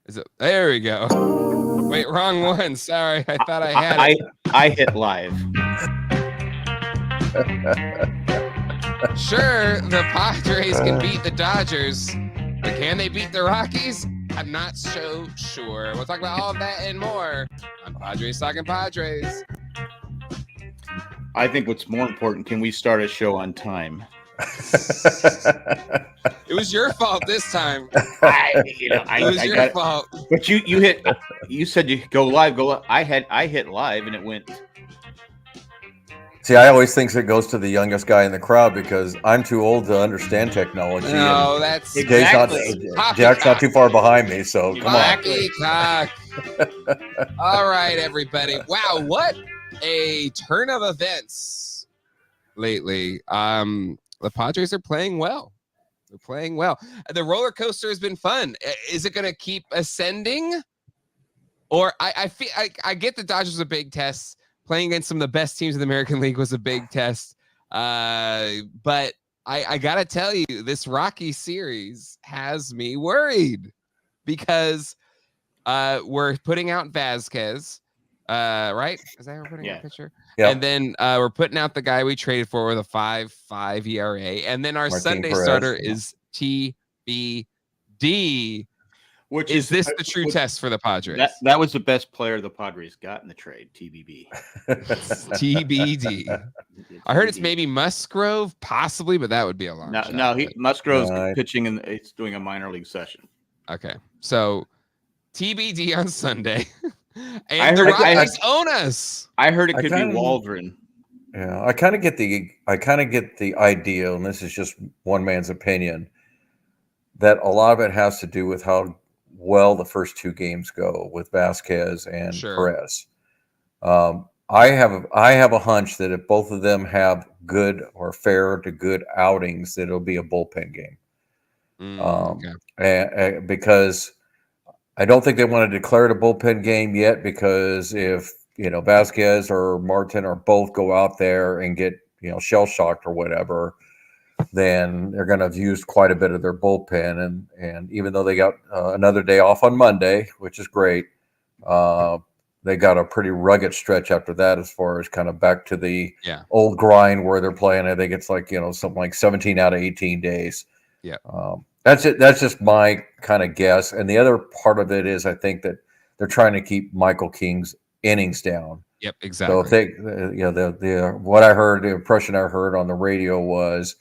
Is it? There we go. Wait, wrong one. Sorry, I thought I had it. I hit live. Sure, the Padres can beat the Dodgers, but can they beat the Rockies? I'm not so sure. We'll talk about all of that and more on Padres Talking Padres. I think what's more important, can we start a show on time? It was your fault this time. It was your fault. But you said you go live. I hit live and it went. See, I always think it goes to the youngest guy in the crowd because I'm too old to understand technology. No, that's exactly. Jack's not too far behind me, so come on. Cock. All right, everybody. Wow, what a turn of events lately. The Padres are playing well. They're playing well. The roller coaster has been fun. Is it going to keep ascending? Or I feel I get the Dodgers a big test. Playing against some of the best teams in the American League was a big test. But I got to tell you, this Rocky series has me worried because we're putting out Vasquez, right? Is that we're putting out a picture? Yeah. And then we're putting out the guy we traded for with a 5.5 ERA. And then our Sunday starter is TBD. Which is this the true test for the Padres? That was the best player the Padres got in the trade, TBB. TBD. I heard it's maybe Musgrove, possibly, but that would be a long shot. No, Musgrove's pitching and it's doing a minor league session. Okay, so TBD on Sunday. And the Rockies own us. I heard it could be Waldron. Yeah, I kind of get the idea, and this is just one man's opinion, that a lot of it has to do with how well the first two games go with Vasquez and Perez. I have a hunch that if both of them have good or fair to good outings, that it'll be a bullpen game. Because I don't think they want to declare it a bullpen game yet, because if Vasquez or Martin or both go out there and get shell shocked or whatever, then they're going to have used quite a bit of their bullpen. And even though they got another day off on Monday, which is great, they got a pretty rugged stretch after that as far as kind of back to the old grind where they're playing. I think it's like, something like 17 out of 18 days. Yeah. That's it. That's just my kind of guess. And the other part of it is I think that they're trying to keep Michael King's innings down. Yep, exactly. So if they, what I heard, the impression I heard on the radio was,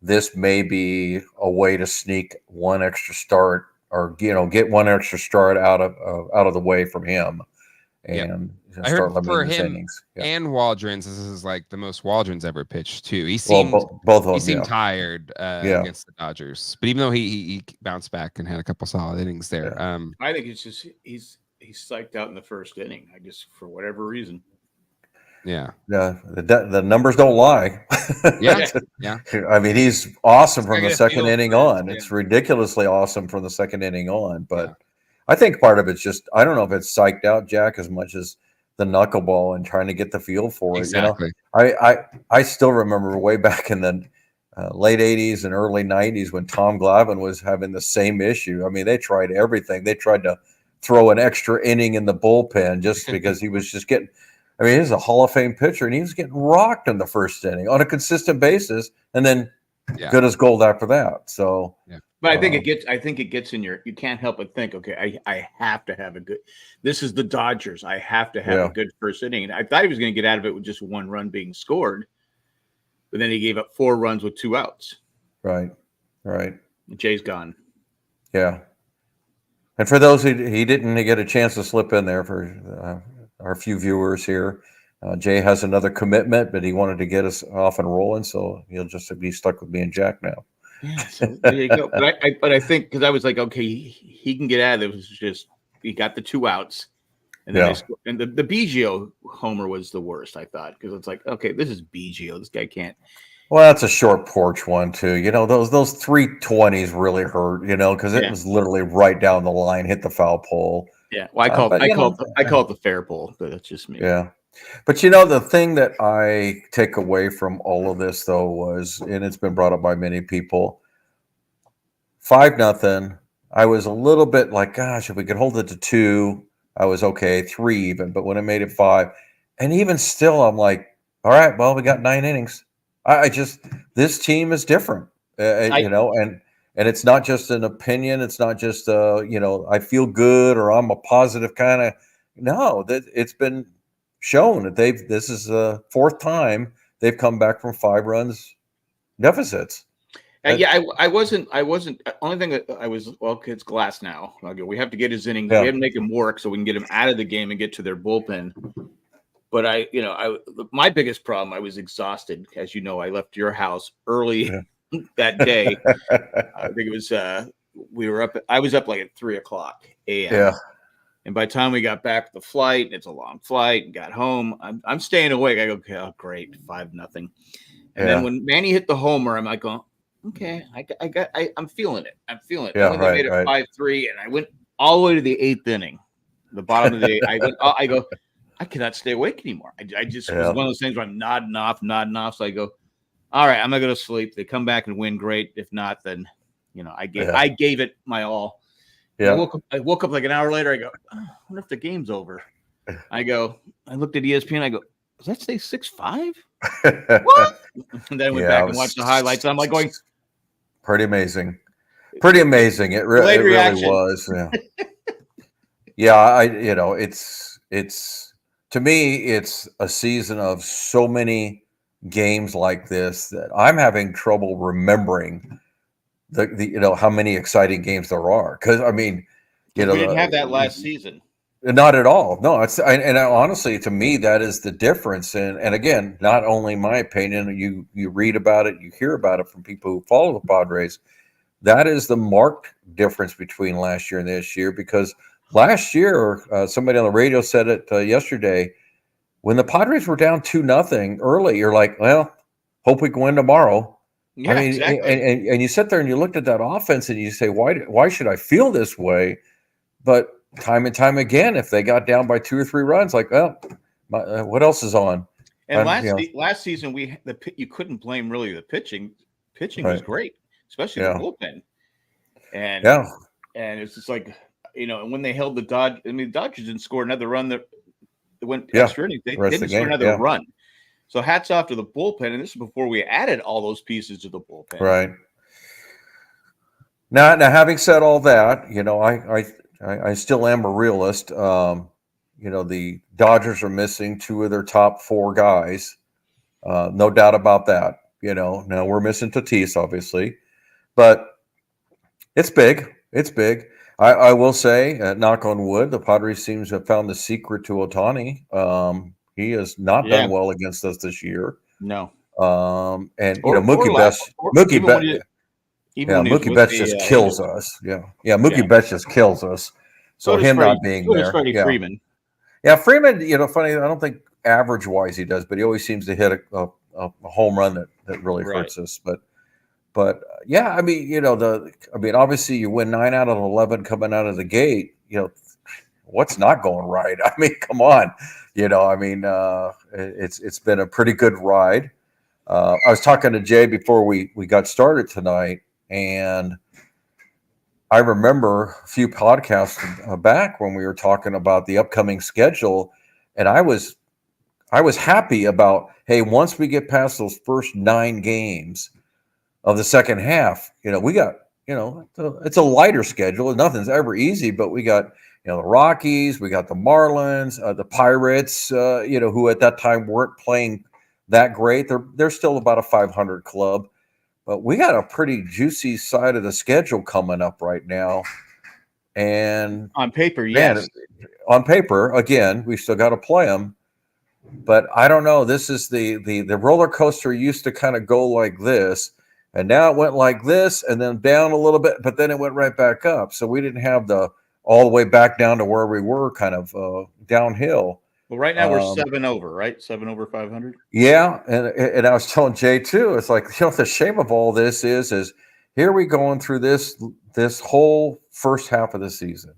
this may be a way to sneak one extra start, or get one extra start out of the way from him, and I start heard for limiting his him innings. and Waldron's. This is like the most Waldron's ever pitched too. He seemed both of them, he seemed tired against the Dodgers, but even though he bounced back and had a couple solid innings there, I think it's just he's psyched out in the first inning. I guess for whatever reason. Yeah. The numbers don't lie. Yeah. I mean, he's awesome from the second inning on. It's ridiculously awesome from the second inning on. But I think part of it's just, I don't know if it's psyched out, Jack, as much as the knuckleball and trying to get the feel for it. Exactly. I still remember way back in the late 80s and early 90s when Tom Glavine was having the same issue. I mean, they tried everything. They tried to throw an extra inning in the bullpen just because he was just getting – I mean, he's a Hall of Fame pitcher, and he was getting rocked in the first inning on a consistent basis, and then good as gold after that. So, but I think it gets in your. You can't help but think, okay, I have to have a good. This is the Dodgers. I have to have a good first inning, and I thought he was going to get out of it with just one run being scored, but then he gave up 4 runs with 2 outs. Right. Jay's gone. Yeah, and for those he didn't get a chance to slip in there for. Our few viewers here. Jay has another commitment, but he wanted to get us off and rolling, so he'll just be stuck with me and Jack now. Yeah, so there you go. But I think, because I was like, okay, he can get out of it. It was just he got the 2 outs, and then and the Biggio homer was the worst, I thought, because it's like, okay, this is Biggio. This guy can't. Well, that's a short porch one too. Those 320s really hurt. Because it was literally right down the line, hit the foul pole. Yeah, well, I call it the fair bowl, but that's just me. Yeah, but the thing that I take away from all of this, though, was, and it's been brought up by many people, 5-0, I was a little bit like, gosh, if we could hold it to 2, I was okay, 3 even. But when I made it 5, and even still, I'm like, all right, well, we got 9 innings. I just this team is different, I and it's not just an opinion. It's not just I feel good or I'm a positive kind of. No, that it's been shown that this is the 4th time they've come back from 5 runs deficits. I wasn't. Only thing that I was, well, it's Glass now. Okay, we have to get his innings. Yeah. We have to make him work so we can get him out of the game and get to their bullpen. But my biggest problem, I was exhausted. As you know, I left your house early that day. I think it was I was up like at 3:00 a.m. Yeah. And by the time we got back to the flight, it's a long flight, and got home, I'm staying awake. I go, okay, oh, great, 5-0. And then when Manny hit the homer, I'm like, going, okay, I'm feeling it. I'm feeling it. Yeah, And then they made it 5-3, and I went all the way to the 8th inning, the bottom of the 8th. I go, I cannot stay awake anymore. I just was one of those things where I'm nodding off. So I go, all right, I'm gonna go to sleep. They come back and win, great. If not, then I gave it my all. Yeah. I woke up like an hour later. I go, oh, I wonder if the game's over. I looked at ESPN. I go, does that say 6-5? What? And then I went back and watched the highlights. And I'm like going, pretty amazing. Pretty amazing. It really was. Yeah. It's to me, it's a season of so many games like this that I'm having trouble remembering the how many exciting games there are. Because I mean, we didn't have that last season. Not at all. No, and honestly, to me, that is the difference. And again, not only my opinion, you read about it, you hear about it from people who follow the Padres. That is the marked difference between last year and this year. Because last year, somebody on the radio said it yesterday, when the Padres were down 2-0 early, you're like, well, hope we can win tomorrow. Yeah, I mean, exactly. and you sit there and you looked at that offense and you say, why should I feel this way? But time and time again, if they got down by 2 or 3 runs, like, well, what else is on? And last season, you couldn't blame really the pitching. Pitching was great, especially the bullpen. And it's just like, and when they held the Dodgers, the Dodgers didn't score another run that went extra innings. They didn't score another run. So hats off to the bullpen. And this is before we added all those pieces to the bullpen. Right. Now having said all that, I still am a realist. The Dodgers are missing 2 of their top 4 guys. No doubt about that. Now we're missing Tatis, obviously, but it's big. It's big. I will say, knock on wood, the Padres seems to have found the secret to Ohtani. He has not done well against us this year. No. And Mookie Betts just kills us. Yeah. Mookie Betts just kills us. So him not being there. Freeman. Yeah, Freeman, funny, I don't think average-wise he does, but he always seems to hit a home run that really hurts us. But yeah, I mean, obviously you win 9 out of 11 coming out of the gate. What's not going right? I mean, come on. It's been a pretty good ride. I was talking to Jay before we got started tonight, and I remember a few podcasts back when we were talking about the upcoming schedule, and I was happy about, hey, once we get past those first 9 games of the second half, we got, it's a lighter schedule. Nothing's ever easy, but we got, the Rockies, we got the Marlins, the Pirates, who at that time weren't playing that great. They're still about a 500 club. But we got a pretty juicy side of the schedule coming up right now. And on paper, yes. On paper, again, we still got to play them. But I don't know. This is the roller coaster used to kind of go like this. And now it went like this and then down a little bit, but then it went right back up. So we didn't have all the way back down to where we were, kind of downhill. Well, right now we're 7 over, right? 7 over 500. Yeah, and I was telling Jay too. It's like, the shame of all this is here we going through this whole first half of the season,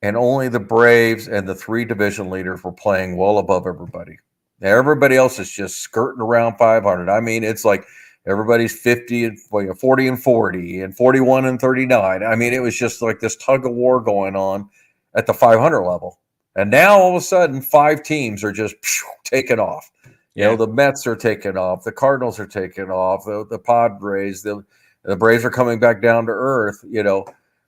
and only the Braves and the 3 division leaders were playing well above everybody. Now, everybody else is just skirting around 500. I mean, it's like everybody's 50 and 40 and 40 and 41 and 39. I mean, it was just like this tug of war going on at the 500 level. And now all of a sudden, 5 teams are just taking off. You know, the Mets are taking off, the Cardinals are taking off, the Padres, the Braves are coming back down to earth, you know.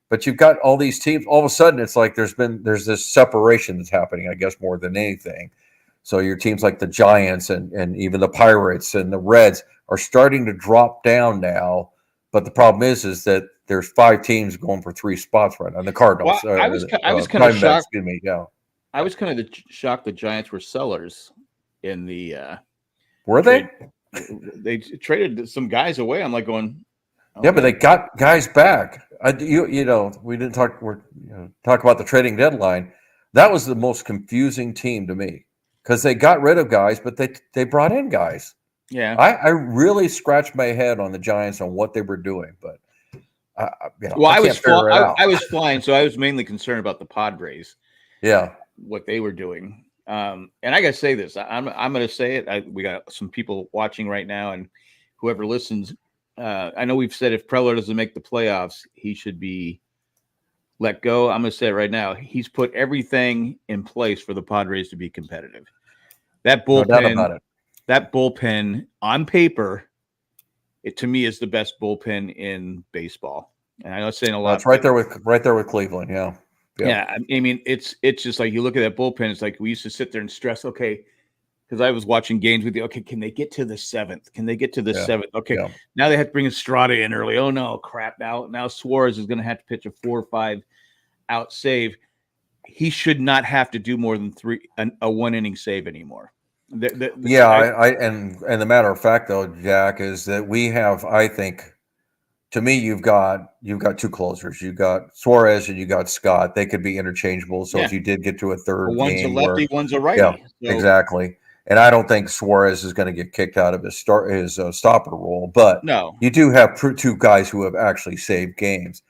But you've got all these teams. All of a sudden, it's like there's this separation that's happening, I guess, more than anything. So your teams like the Giants and even the Pirates and the Reds are starting to drop down now. But the problem is that there's 5 teams going for 3 spots right now. And the Cardinals. Well, I was kind of shocked. Excuse me. Yeah. I was kind of shocked the Giants were sellers in the. Were they? They traded some guys away. I'm like going. Okay. Yeah, but they got guys back. You know, we didn't talk about the trading deadline. That was the most confusing team to me because they got rid of guys, but they brought in guys. Yeah, I really scratched my head on the Giants on what they were doing, but I was flying, so I was mainly concerned about the Padres. Yeah, what they were doing. And I gotta say this. I'm gonna say it. We got some people watching right now, and whoever listens. I know we've said if Preller doesn't make the playoffs, he should be let go. I'm going to say it right now. He's put everything in place for the Padres to be competitive. That bullpen, no doubt about it. That bullpen on paper, it to me is the best bullpen in baseball. And I know it's saying a lot. It's right there with Cleveland. Yeah. Yeah. I mean, it's just like you look at that bullpen. It's like we used to sit there and stress. Okay. Because I was watching games with you. Okay, can they get to the 7th? Can they get to the 7th? Okay, now they have to bring Estrada in early. Oh no, crap! Now Suarez is going to have to pitch a 4 or 5 out save. He should not have to do more than a 1 inning save anymore. And the matter of fact, though, Jack, is that we have. I think, to me, you've got 2 closers. You got Suarez and you got Scott. They could be interchangeable. So if you did get to a third, one's a lefty, one's a righty. Yeah, so. Exactly. And I don't think Suarez is going to get kicked out of his stopper role, but no, you do have 2 guys who have actually saved games.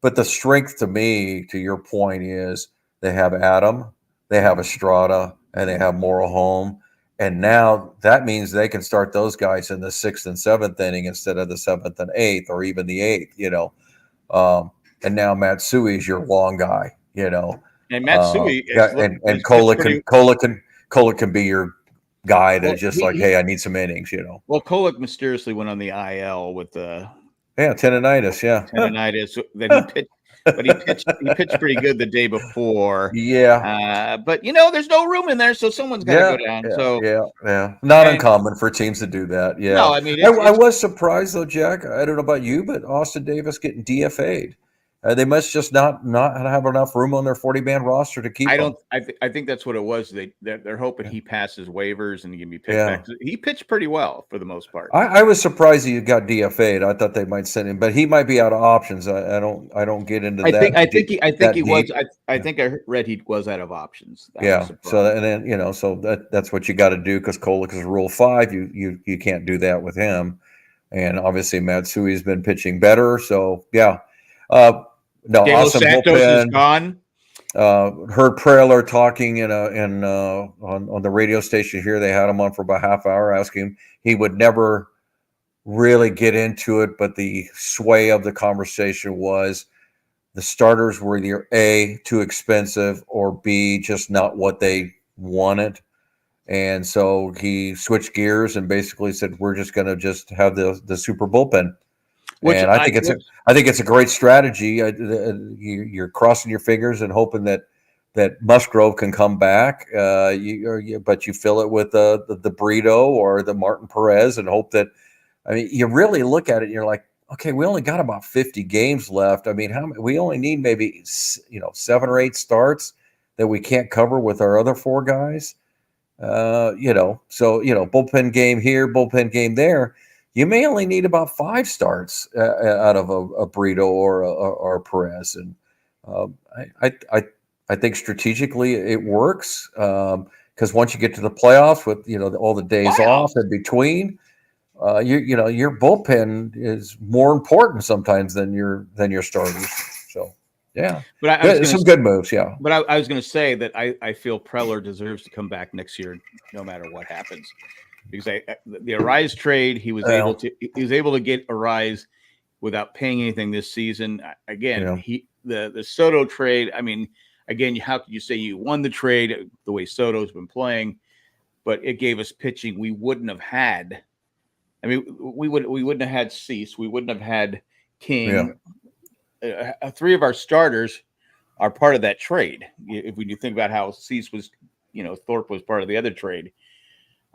But the strength to me, to your point, is they have Adam, they have Estrada, and they have Moreholm. And now that means they can start those guys in the 6th and 7th inning instead of the 7th and 8th, or even the 8th. You know, and now Matsui is your long guy. You know, and Matsui and Kola can be your guy that hey, I need some innings, you know. Well, Kolek mysteriously went on the IL with the tendonitis. Yeah, tendonitis. Then he pitched pretty good the day before. Yeah, but there's no room in there, so someone's got to go down. Yeah. Not uncommon for teams to do that. Yeah. No, I mean, I was surprised though, Jack. I don't know about you, but Austin Davis getting DFA'd. They must just not have enough room on their 40-man roster to keep. I think that's what it was. They're hoping he passes waivers and he can be picked back. He pitched pretty well for the most part. I was surprised he got DFA'd. I thought they might send him, but he might be out of options. I don't get into that. I think I read he was out of options. So that's what you got to do because Kolek is Rule 5. You can't do that with him, and obviously Matsui's been pitching better. So yeah. No, awesome Santos is gone. Heard Preller talking on the radio station here. They had him on for about a half hour, asking him. He would never really get into it, but the sway of the conversation was the starters were either A, too expensive, or B, just not what they wanted. And so he switched gears and basically said, "We're just going to just have the super bullpen." And I think it's a great strategy. You're crossing your fingers and hoping that Musgrove can come back. But you fill it with the Brito or the Martin Perez and hope that. I mean, you really look at it and you're like, okay, we only got about 50 games left. I mean, we only need maybe 7 or 8 starts that we can't cover with our other 4 guys. So bullpen game here, bullpen game there. You may only need about 5 starts out of a Brito or a Perez, and I think strategically it works because once you get to the playoffs with all the days off in between, your bullpen is more important sometimes than your starters. So yeah, but some good moves. Yeah, but I was going to say that I feel Preller deserves to come back next year, no matter what happens. because the Arise trade, he was able to get Arise without paying anything this season. Again, the Soto trade. I mean, again, how could you say you won the trade the way Soto's been playing? But it gave us pitching we wouldn't have had. I mean, we wouldn't have had Cease. We wouldn't have had King. Three of our starters are part of that trade. If you think about how Cease was, Thorpe was part of the other trade.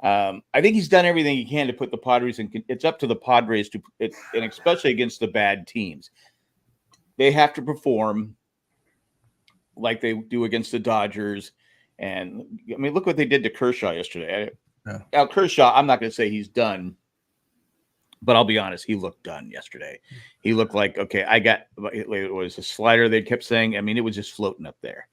I think he's done everything he can to put the Padres in. It's up to the Padres and especially against the bad teams. They have to perform like they do against the Dodgers. And I mean, look what they did to Kershaw yesterday. Now, Kershaw, I'm not going to say he's done, but I'll be honest, he looked done yesterday. He looked like, okay, it was a slider they kept saying. I mean, it was just floating up there.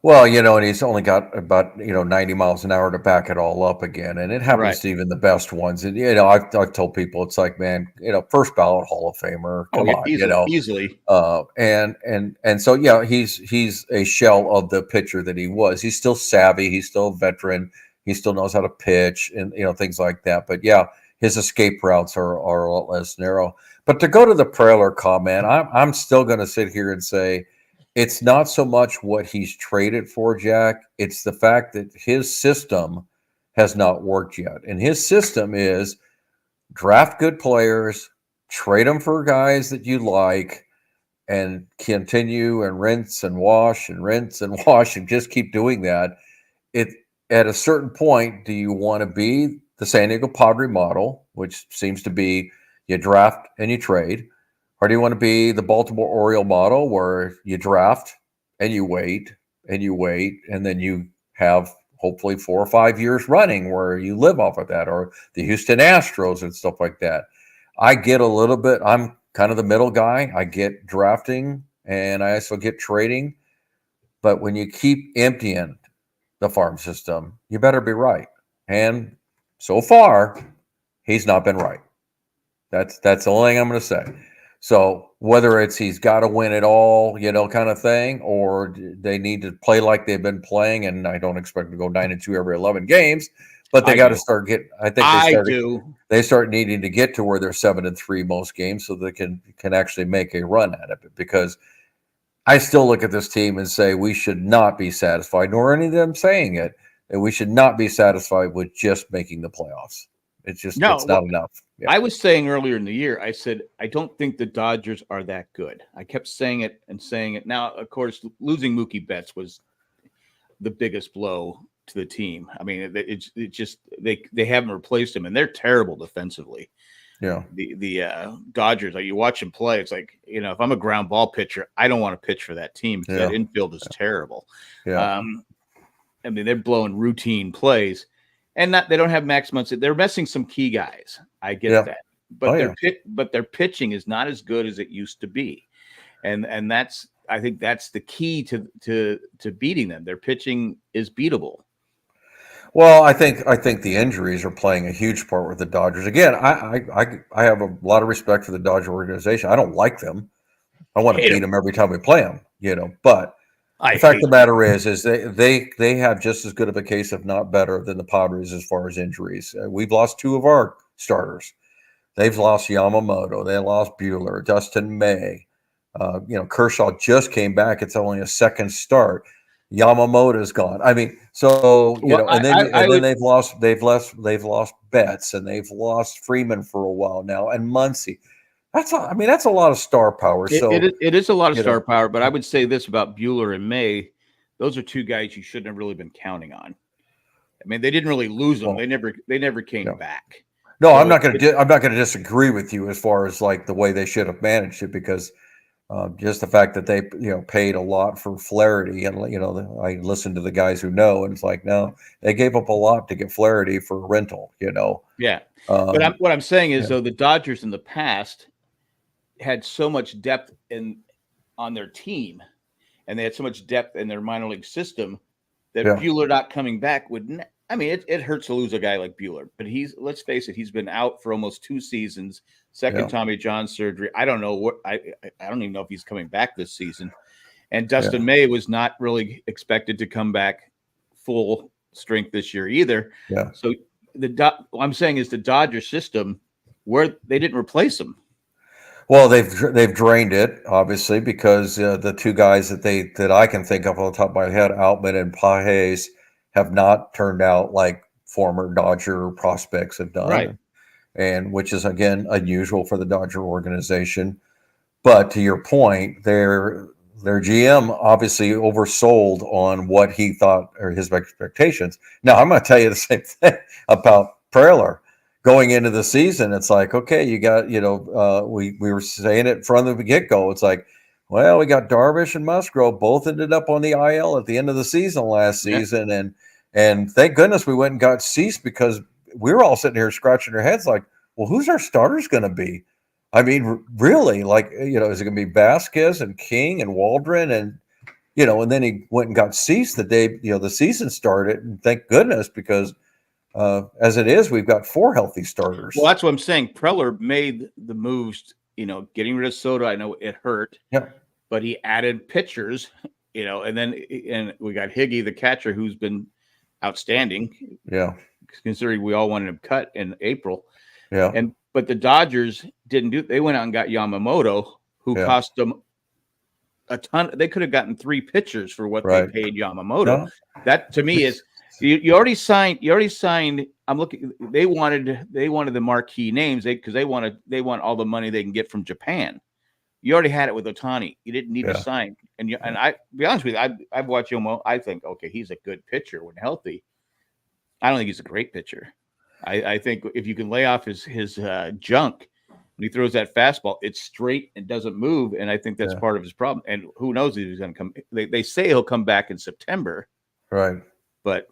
Well, and he's only got about 90 miles an hour to back it all up again, and it happens to even the best ones. And I've told people it's like, man, first ballot Hall of Famer, come on, easily. And so he's a shell of the pitcher that he was. He's still savvy, he's still a veteran, he still knows how to pitch, and things like that. But his escape routes are a lot less narrow. But to go to the Preller comment, I'm still going to sit here and say, it's not so much what he's traded for, Jack. It's the fact that his system has not worked yet. And his system is draft good players, trade them for guys that you like, and continue and rinse and wash and just keep doing that. At a certain point, do you want to be the San Diego Padre model, which seems to be you draft and you trade? Or do you want to be the Baltimore Oriole model where you draft and you wait, and then you have hopefully 4 or 5 years running where you live off of that, or the Houston Astros and stuff like that? I get a little bit, I'm kind of the middle guy. I get drafting and I also get trading. But when you keep emptying the farm system, you better be right. And so far, he's not been right. That's the only thing I'm going to say. So whether it's he's got to win it all, kind of thing, or they need to play like they've been playing, and I don't expect to go 9-2 every 11 games, but they got to start getting. I think they start needing to get to where they're 7-3 most games, so they can actually make a run at it. Because I still look at this team and say we should not be satisfied, nor any of them saying it, and we should not be satisfied with just making the playoffs. It's not enough. Yeah. I was saying earlier in the year, I said, I don't think the Dodgers are that good. I kept saying it and saying it. Now, of course, losing Mookie Betts was the biggest blow to the team. I mean, it just they haven't replaced him, and they're terrible defensively. Yeah. The Dodgers, like you watch them play, it's like, if I'm a ground ball pitcher, I don't want to pitch for that team because that infield is terrible. Yeah. I mean, they're blowing routine plays. And they don't have Max Muncy. They're missing some key guys. I get that, but their pitching is not as good as it used to be, and I think that's the key to beating them. Their pitching is beatable. Well, I think the injuries are playing a huge part with the Dodgers. Again, I have a lot of respect for the Dodger organization. I don't like them. I want to beat them every time we play them. But the fact of the matter is they have just as good of a case, if not better, than the Padres as far as injuries. We've lost 2 of our starters. They've lost Yamamoto. They lost Buehler, Dustin May. Kershaw just came back. It's only a second start. Yamamoto's gone. I mean, so they've lost Betts, and they've lost Freeman for a while now, and Muncy. That's a lot of star power. So it is a lot of star power, but I would say this about Buehler and May: those are 2 guys you shouldn't have really been counting on. I mean, they didn't really lose them; they never came back. No, I'm not going to disagree with you as far as like the way they should have managed it, because just the fact that they paid a lot for Flaherty, and I listened to the guys who know, and it's like, no, they gave up a lot to get Flaherty for a rental. Yeah, but what I'm saying is though the Dodgers in the past had so much depth on their team, and they had so much depth in their minor league system that Buehler not coming back would. I mean, it hurts to lose a guy like Buehler, but let's face it, he's been out for almost 2 seasons. Second Tommy John surgery. I don't know I don't even know if he's coming back this season. And Dustin May was not really expected to come back full strength this year either. Yeah. So what I'm saying is the Dodger system where they didn't replace him. Well, they've drained it obviously because the two guys that I can think of on the top of my head, Outman and Pages, have not turned out like former Dodger prospects have done, Right. and which is again unusual for the Dodger organization. But to your point, their GM obviously oversold on what he thought or his expectations. Now I'm going to tell you the same thing about Preller. Going into the season, it's like, okay, you got, we were saying it from the get-go. It's like, well, we got Darvish and Musgrove both ended up on the IL at the end of the season last season, and thank goodness we went and got Cease because we were all sitting here scratching our heads like, well, who's our starters going to be? I mean, really, like, is it going to be Vasquez and King and Waldron and then he went and got Cease the day the season started, and thank goodness because. As it is, we've got 4 healthy starters. Well, that's what I'm saying. Preller made the moves, getting rid of Soto. I know it hurt, but he added pitchers, and we got Higgy, the catcher, who's been outstanding. Yeah. Considering we all wanted him cut in April. Yeah. But the Dodgers didn't they went out and got Yamamoto, who cost them a ton. They could have gotten 3 pitchers for what they paid Yamamoto. No. That to me is. You already signed. I'm looking. They wanted the marquee names because they want all the money they can get from Japan. You already had it with Ohtani. You didn't need to sign. And I be honest with you, I've watched him. I think he's a good pitcher when healthy. I don't think he's a great pitcher. I think if you can lay off his junk when he throws that fastball, it's straight and doesn't move. And I think that's part of his problem. And who knows if he's going to come? They say he'll come back in September. Right. But.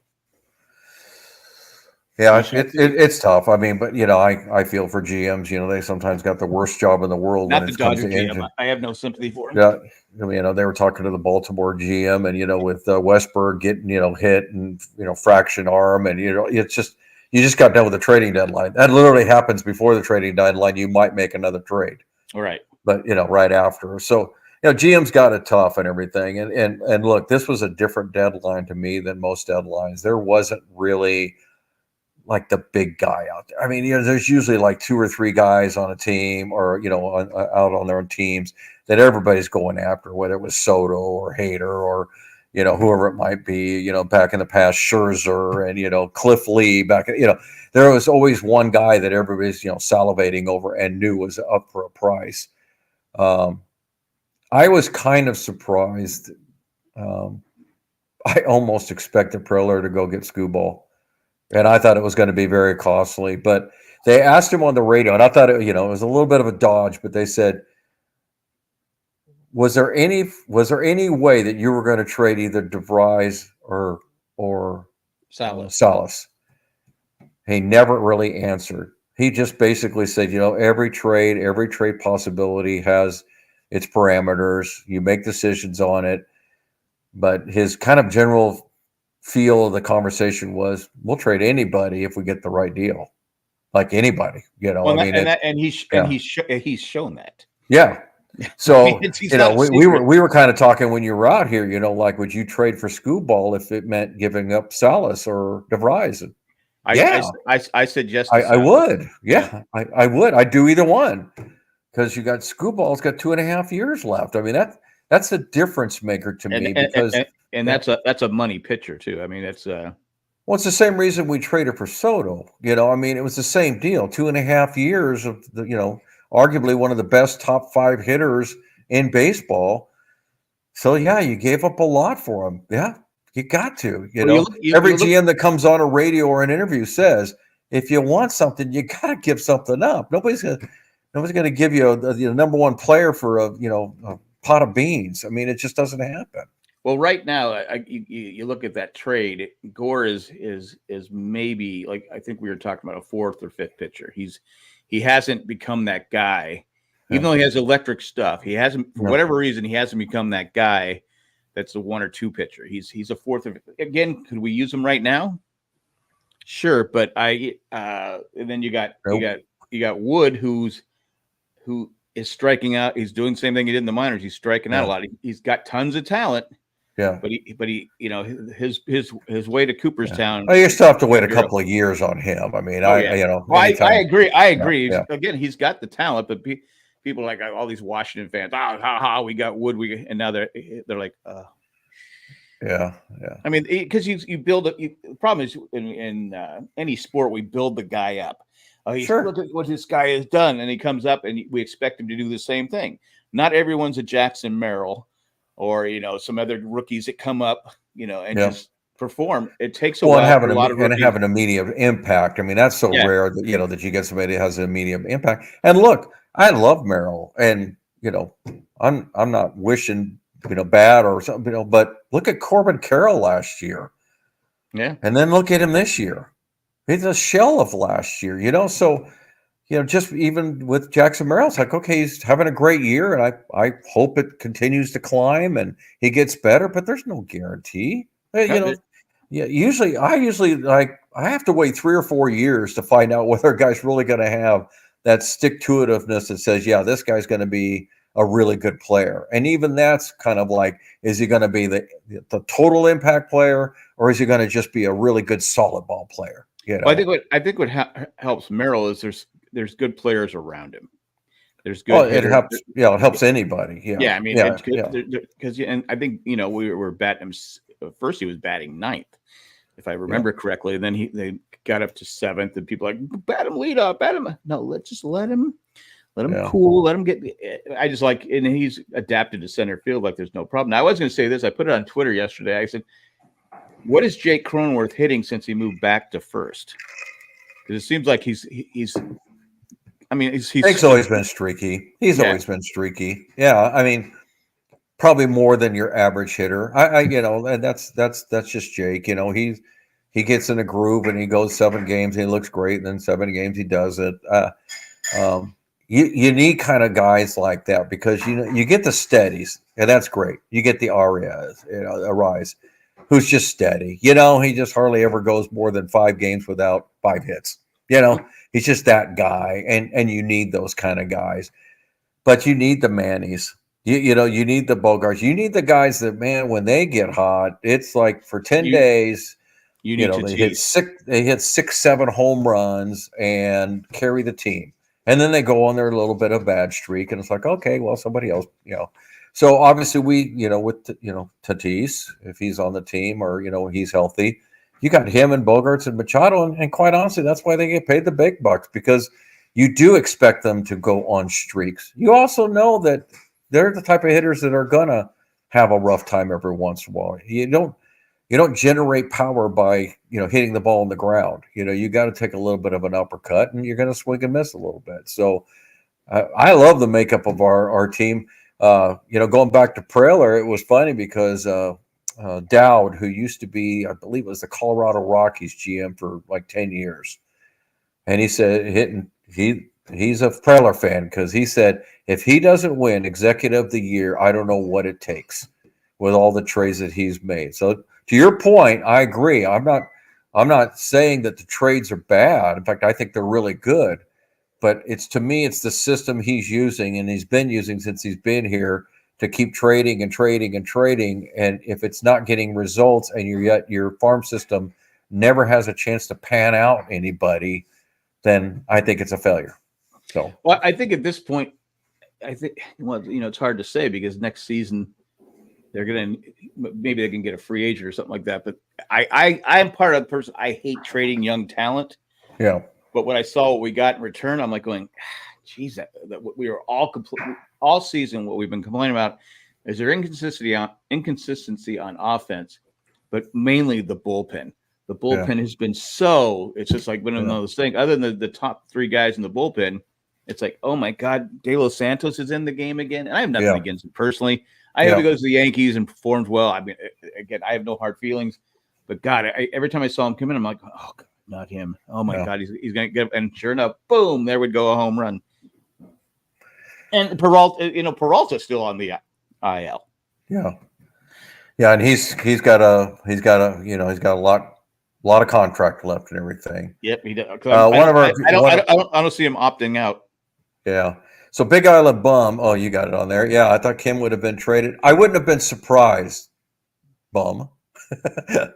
Yeah, it's tough. I mean, but I feel for GMs. They sometimes got the worst job in the world. Not the Dodger GM. I have no sympathy for him. Yeah, they were talking to the Baltimore GM, and with Westberg getting hit and fraction arm, and it's just you just got done with the trading deadline. That literally happens before the trading deadline. You might make another trade. All right. But right after. So GM's got it tough and everything. And look, this was a different deadline to me than most deadlines. There wasn't really like the big guy out there. I mean, there's usually like 2 or 3 guys on a team or, out on their own teams that everybody's going after, whether it was Soto or Hader or, whoever it might be, back in the past, Scherzer and, Cliff Lee back, there was always one guy that everybody's, salivating over and knew was up for a price. I was kind of surprised. I almost expected Preller to go get Skubal. And I thought it was going to be very costly, but they asked him on the radio, and I thought it was a little bit of a dodge. But they said, "Was there any way that you were going to trade either DeVries or Salas?" He never really answered. He just basically said, every trade possibility has its parameters. You make decisions on it, but his kind of general feel of the conversation was, we'll trade anybody if we get the right deal, like anybody, he's shown that. Yeah. So we were kind of talking when you were out here, like, would you trade for Skubal if it meant giving up Salas or DeVries? I said yes. I would. Yeah, I would. I'd do either one because you got Skubal's got 2.5 years left. I mean, that's a difference maker to me because. And that's a money pitcher too. I mean, that's well, it's the same reason we traded for Soto. I mean, it was the same deal. 2.5 years of arguably one of the best top 5 hitters in baseball. So yeah, you gave up a lot for him. Yeah, you got to. Every GM that comes on a radio or an interview says, if you want something, you got to give something up. Nobody's gonna give you the number 1 player for a pot of beans. I mean, it just doesn't happen. Well, right now, you look at that trade. Gore is maybe, like, I think we were talking about a 4th or 5th pitcher. He hasn't become that guy, even though he has electric stuff. He hasn't, for whatever reason, he hasn't become that guy. That's a 1 or 2 pitcher. He's a 4th. Again, could we use him right now? Sure, but and then you got Wood, who is striking out. He's doing the same thing he did in the minors. He's striking out a lot. He's got tons of talent. Yeah. But he, his way to Cooperstown. Oh, you still have to wait a couple of years on him. I mean, Oh, yeah. Well, I agree. Yeah. Again, he's got the talent, but people like all these Washington fans. We got Wood. And now they're like, yeah. I mean, because you build it. The problem is in any sport, we build the guy up. Look at what this guy has done, and he comes up, and we expect him to do the same thing. Not everyone's a Jackson Merrill, or some other rookies that come up, and just perform. It takes a while for a lot of rookies. And have an immediate impact. I mean, that's so rare that that you get somebody that has an immediate impact. And look, I love Merrill, and I'm not wishing bad or something, but look at Corbin Carroll last year. Yeah. And then look at him this year. He's a shell of last year, so just even with Jackson Merrill, it's like, okay, he's having a great year, and I hope it continues to climb and he gets better, but there's no guarantee. Usually I have to wait 3 or 4 years to find out whether a guy's really going to have that stick-to-itiveness that says, yeah, this guy's going to be a really good player. And even that's kind of like, is he going to be the total impact player, or is he going to just be a really good solid ball player? Well, I think what helps Merrill is there's good players around him. There's good. It helps. Yeah, it helps anybody. Yeah. I mean, because and I think we were batting him. First, he was batting ninth, if I remember correctly. And then they got up to seventh, and people are like, bat him lead off, bat him. No, let him cool, let him get. I just like, and he's adapted to center field like there's no problem. Now, I was going to say this. I put it on Twitter yesterday. I said, what is Jake Cronenworth hitting since he moved back to first? Because it seems like he's Jake's always been streaky. He's always been streaky. Yeah, I mean, probably more than your average hitter. And that's just Jake. He gets in a groove and he goes 7 games and he looks great, and then 7 games he doesn't. You need kind of guys like that, because you get the steadies, and that's great. You get the Arise, who's just steady. He just hardly ever goes more than 5 games without 5 hits. He's just that guy, and you need those kind of guys. But you need the Mannies. You need the Bogarts. You need the guys that, man, when they get hot, it's like for 10 days. They hit 6, 7 home runs and carry the team. And then they go on their little bit of bad streak, and it's like, okay, well, somebody else, So obviously we, with Tatis, if he's on the team or he's healthy, you got him and Bogarts and Machado, and quite honestly, that's why they get paid the big bucks, because you do expect them to go on streaks. You also know that they're the type of hitters that are gonna have a rough time every once in a while. You don't generate power by hitting the ball on the ground. You got to take a little bit of an uppercut, and you're going to swing and miss a little bit. So I love the makeup of our team. Going back to Preller, it was funny because Dowd, who used to be, I believe it was the Colorado Rockies GM for like 10 years, and he said he's a Preller fan, because he said if he doesn't win Executive of the Year, I don't know what it takes with all the trades that he's made. So to your point, I agree. I'm not saying that the trades are bad. In fact, I think they're really good. But to me, it's the system he's using, and he's been using since he's been here, to keep trading and trading and trading. And if it's not getting results, and your farm system never has a chance to pan out anybody, then I think it's a failure. So, well, I think at this point, it's hard to say, because next season maybe they can get a free agent or something like that. But I'm part of the person. I hate trading young talent. Yeah. But when I saw what we got in return, I'm like going, geez, that we were all season. What we've been complaining about is there inconsistency on offense, but mainly the bullpen. The bullpen has been it's just like one of those things. Other than the top 3 guys in the bullpen, it's like, oh my God, De Los Santos is in the game again. And I have nothing against him personally. I hope he goes to the Yankees and performs well. I mean, again, I have no hard feelings, but God, every time I saw him come in, I'm like, oh, God, not him. Oh my God, he's going to get, and sure enough, boom, there would go a home run. And Peralta's still on the IL. Yeah, and he's got a lot of contract left and everything. Yep, he does. I don't see him opting out. Yeah. So Big Island Bum, oh, you got it on there. Yeah, I thought Kim would have been traded. I wouldn't have been surprised Bum.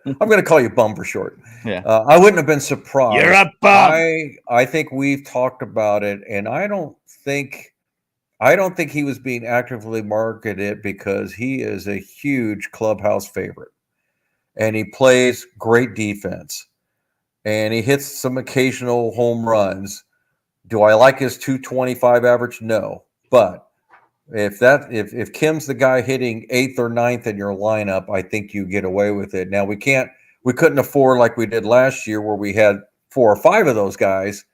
I'm going to call you Bum for short. Yeah. I wouldn't have been surprised. You're a bum. I think we've talked about it, and I don't think he was being actively marketed because he is a huge clubhouse favorite, and he plays great defense, and he hits some occasional home runs. Do I like his 225 average? No, but if Kim's the guy hitting 8th or 9th in your lineup, I think you get away with it. Now we couldn't afford like we did last year where we had 4 or 5 of those guys,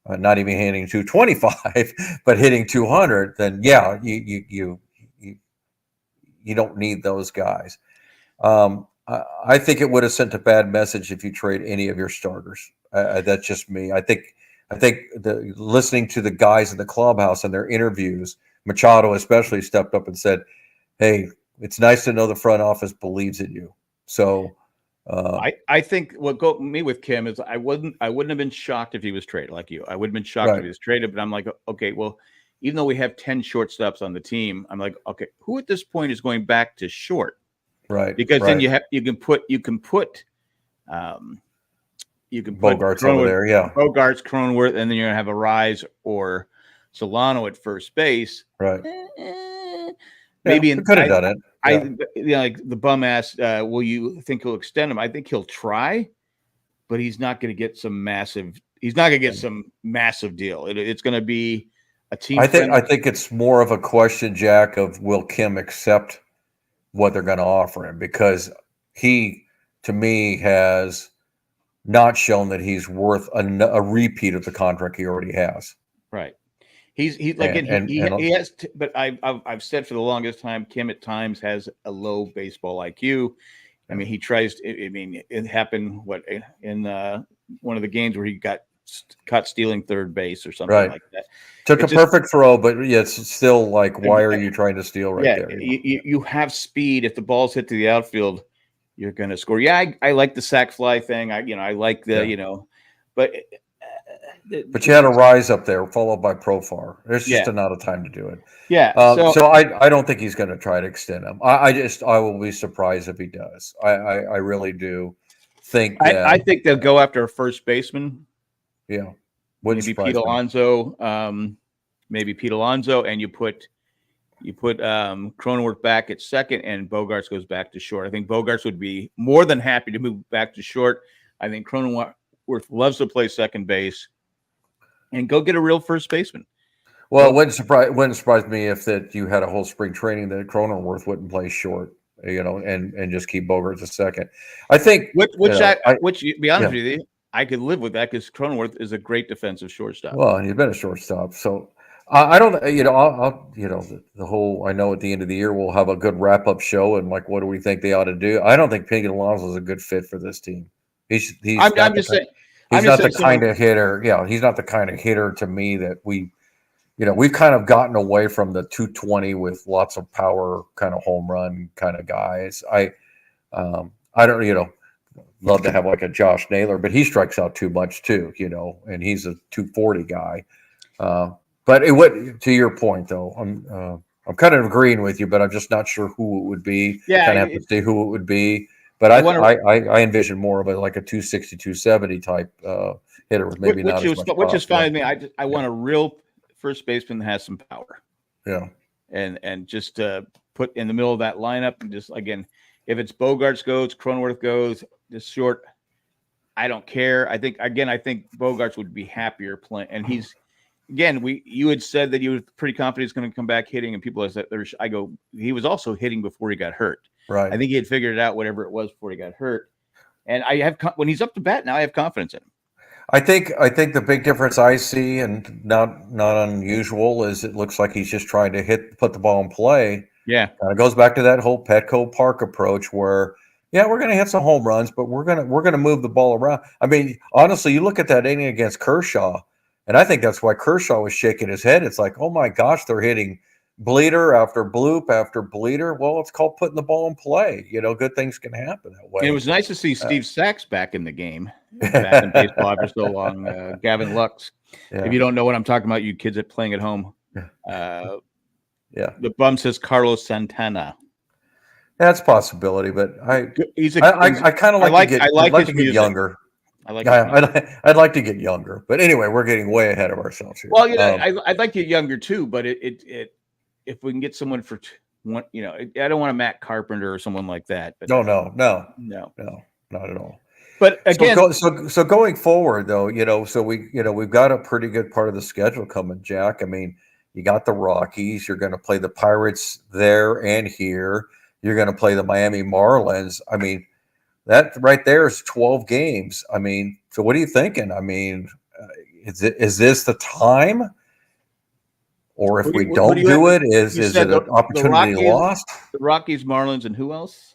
not even hitting 225, but hitting 200. Then yeah, you don't need those guys. I think it would have sent a bad message if you trade any of your starters. That's just me. I think listening to the guys in the clubhouse and their interviews, Machado especially stepped up and said, "Hey, it's nice to know the front office believes in you." So I think what got me with Kim is I wouldn't have been shocked if he was traded like you. I wouldn't have been shocked if he was traded, but I'm like, okay, well, even though we have 10 shortstops on the team, I'm like, okay, who at this point is going back to short? Right. Because then you can put Bogarts over there, yeah. Bogarts, Cronenworth, and then you're gonna have a Rise or Solano at first base. Right. Maybe could have done it. Yeah. Like the bum asked, will you think he'll extend him? I think he'll try, but he's not going to get some massive. He's not going to get some massive deal. It's going to be a team. I think it's more of a question, Jack, of will Kim accept what they're going to offer him, because he, to me, has not shown that he's worth a repeat of the contract he already has. Right. He has, but I've said for the longest time, Kim at times has a low baseball IQ. I mean, he tries to, I mean, it happened in one of the games where he got caught stealing third base or something like that. Took a perfect throw, but yeah, it's still like, why are you trying to steal there? You have speed. If the ball's hit to the outfield, you're going to score. Yeah, I like the sack fly thing. I like the, but you had a Rise up there, followed by Profar. There's just not a time to do it. Yeah. So I don't think he's going to try to extend him. I will be surprised if he does. I really do think that. I think they'll go after a first baseman. Yeah. Maybe Pete Alonso. Maybe Pete Alonso, and you put Cronenworth back at second, and Bogarts goes back to short. I think Bogarts would be more than happy to move back to short. I think Cronenworth loves to play second base, and go get a real first baseman. Well, it wouldn't surprise me if that you had a whole spring training that Cronenworth wouldn't play short, and just keep Bogarts a second. I think which to be honest with you, I could live with that because Cronenworth is a great defensive shortstop. Well, he's been a shortstop, so I don't. I'll the whole. I know at the end of the year we'll have a good wrap up show and like, what do we think they ought to do? I don't think Pete Alonso is a good fit for this team. He's not the kind of hitter. Yeah, he's not the kind of hitter to me that we've kind of gotten away from the 220 with lots of power kind of home run kind of guys. I don't love to have like a Josh Naylor, but he strikes out too much too, and he's a 240 guy. But it would, to your point though, I'm kind of agreeing with you, but I'm just not sure who it would be. Yeah, kind of have to see who it would be. But I envision more of like a 260, 270 type hitter with maybe not as much which is fine with me. I want a real first baseman that has some power. Yeah. And just put in the middle of that lineup, and just again, if it's Bogarts goes, Cronenworth goes, just short, I don't care. I think Bogarts would be happier playing, and he's. Again, you had said that you were pretty confident he's going to come back hitting, and people said he was also hitting before he got hurt. Right. I think he had figured it out, whatever it was, before he got hurt. And when he's up to bat now, I have confidence in him. I think the big difference I see, and not unusual, is it looks like he's just trying to put the ball in play. Yeah. It goes back to that whole Petco Park approach where, we're going to hit some home runs, but we're going to move the ball around. I mean, honestly, you look at that inning against Kershaw. And I think that's why Kershaw was shaking his head. It's like, oh my gosh, they're hitting bleeder after bloop after bleeder. Well, it's called putting the ball in play. Good things can happen that way. And it was nice to see Steve Sachs back in the game, back in baseball after so long. Gavin Lux. Yeah. If you don't know what I'm talking about, you kids that playing at home. The bum says Carlos Santana. That's a possibility, but I He's kind of I like to get I I'd like like his to get music. younger. I like his music. I'd like to get younger, but anyway, we're getting way ahead of ourselves here. Well, I'd like to get younger too, but if we can get someone for one, I don't want a Matt Carpenter or someone like that. But no, no. not at all. But again, So going forward, though, so we've got a pretty good part of the schedule coming, Jack. I mean, you got the Rockies. You're going to play the Pirates there and here. You're going to play the Miami Marlins. I mean, that right there is 12 games. I mean, so what are you thinking? I mean, is this the time? Or if we don't do it, is it an opportunity lost? The Rockies, Marlins, and who else?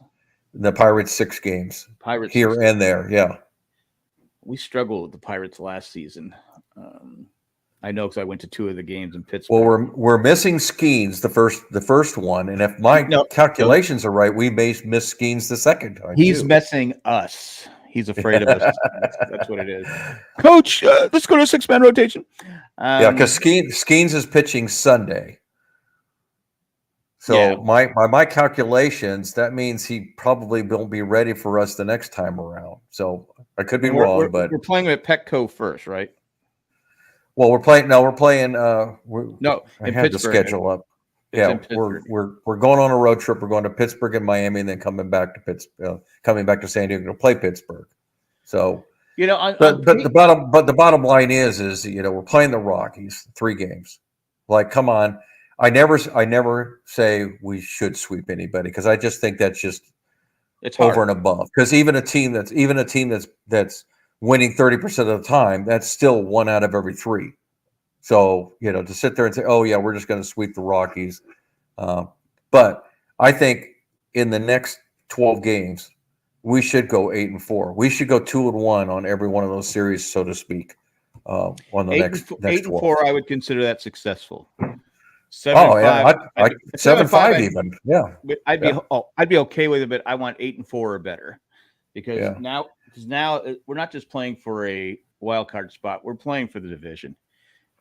The Pirates 6 games. Pirates here and there, yeah. We struggled with the Pirates last season. I know because I went to 2 of the games in Pittsburgh. Well, we're missing Skeens the first one, and if my calculations are right, we may miss Skeens the second time. He's messing us. He's afraid of us. That's what it is. Coach, let's go to a 6-man rotation. Yeah, because Skeens is pitching Sunday. So my calculations, that means he probably won't be ready for us the next time around. So I could be wrong, but we're playing him at Petco first, right? Well, we're playing. No, we're playing. I have the schedule up. Yeah, we're going on a road trip. We're going to Pittsburgh and Miami, and then coming back to San Diego to play Pittsburgh. So but the bottom line is we're playing the Rockies 3 games. Like, come on. I never say we should sweep anybody because I just think that's just it's hard. Over and above. Because even a team that's winning 30% of the time, that's still 1 out of every 3. So to sit there and say, "Oh yeah, we're just going to sweep the Rockies," but I think in the next 12 games, we should go 8-4. We should go 2-1 on every one of those series, so to speak. On the next 8-4, I would consider that successful. 7-5, 7-5 even. Yeah, I'd be okay with it, but I want 8-4 or better because now we're not just playing for a wild card spot; we're playing for the division.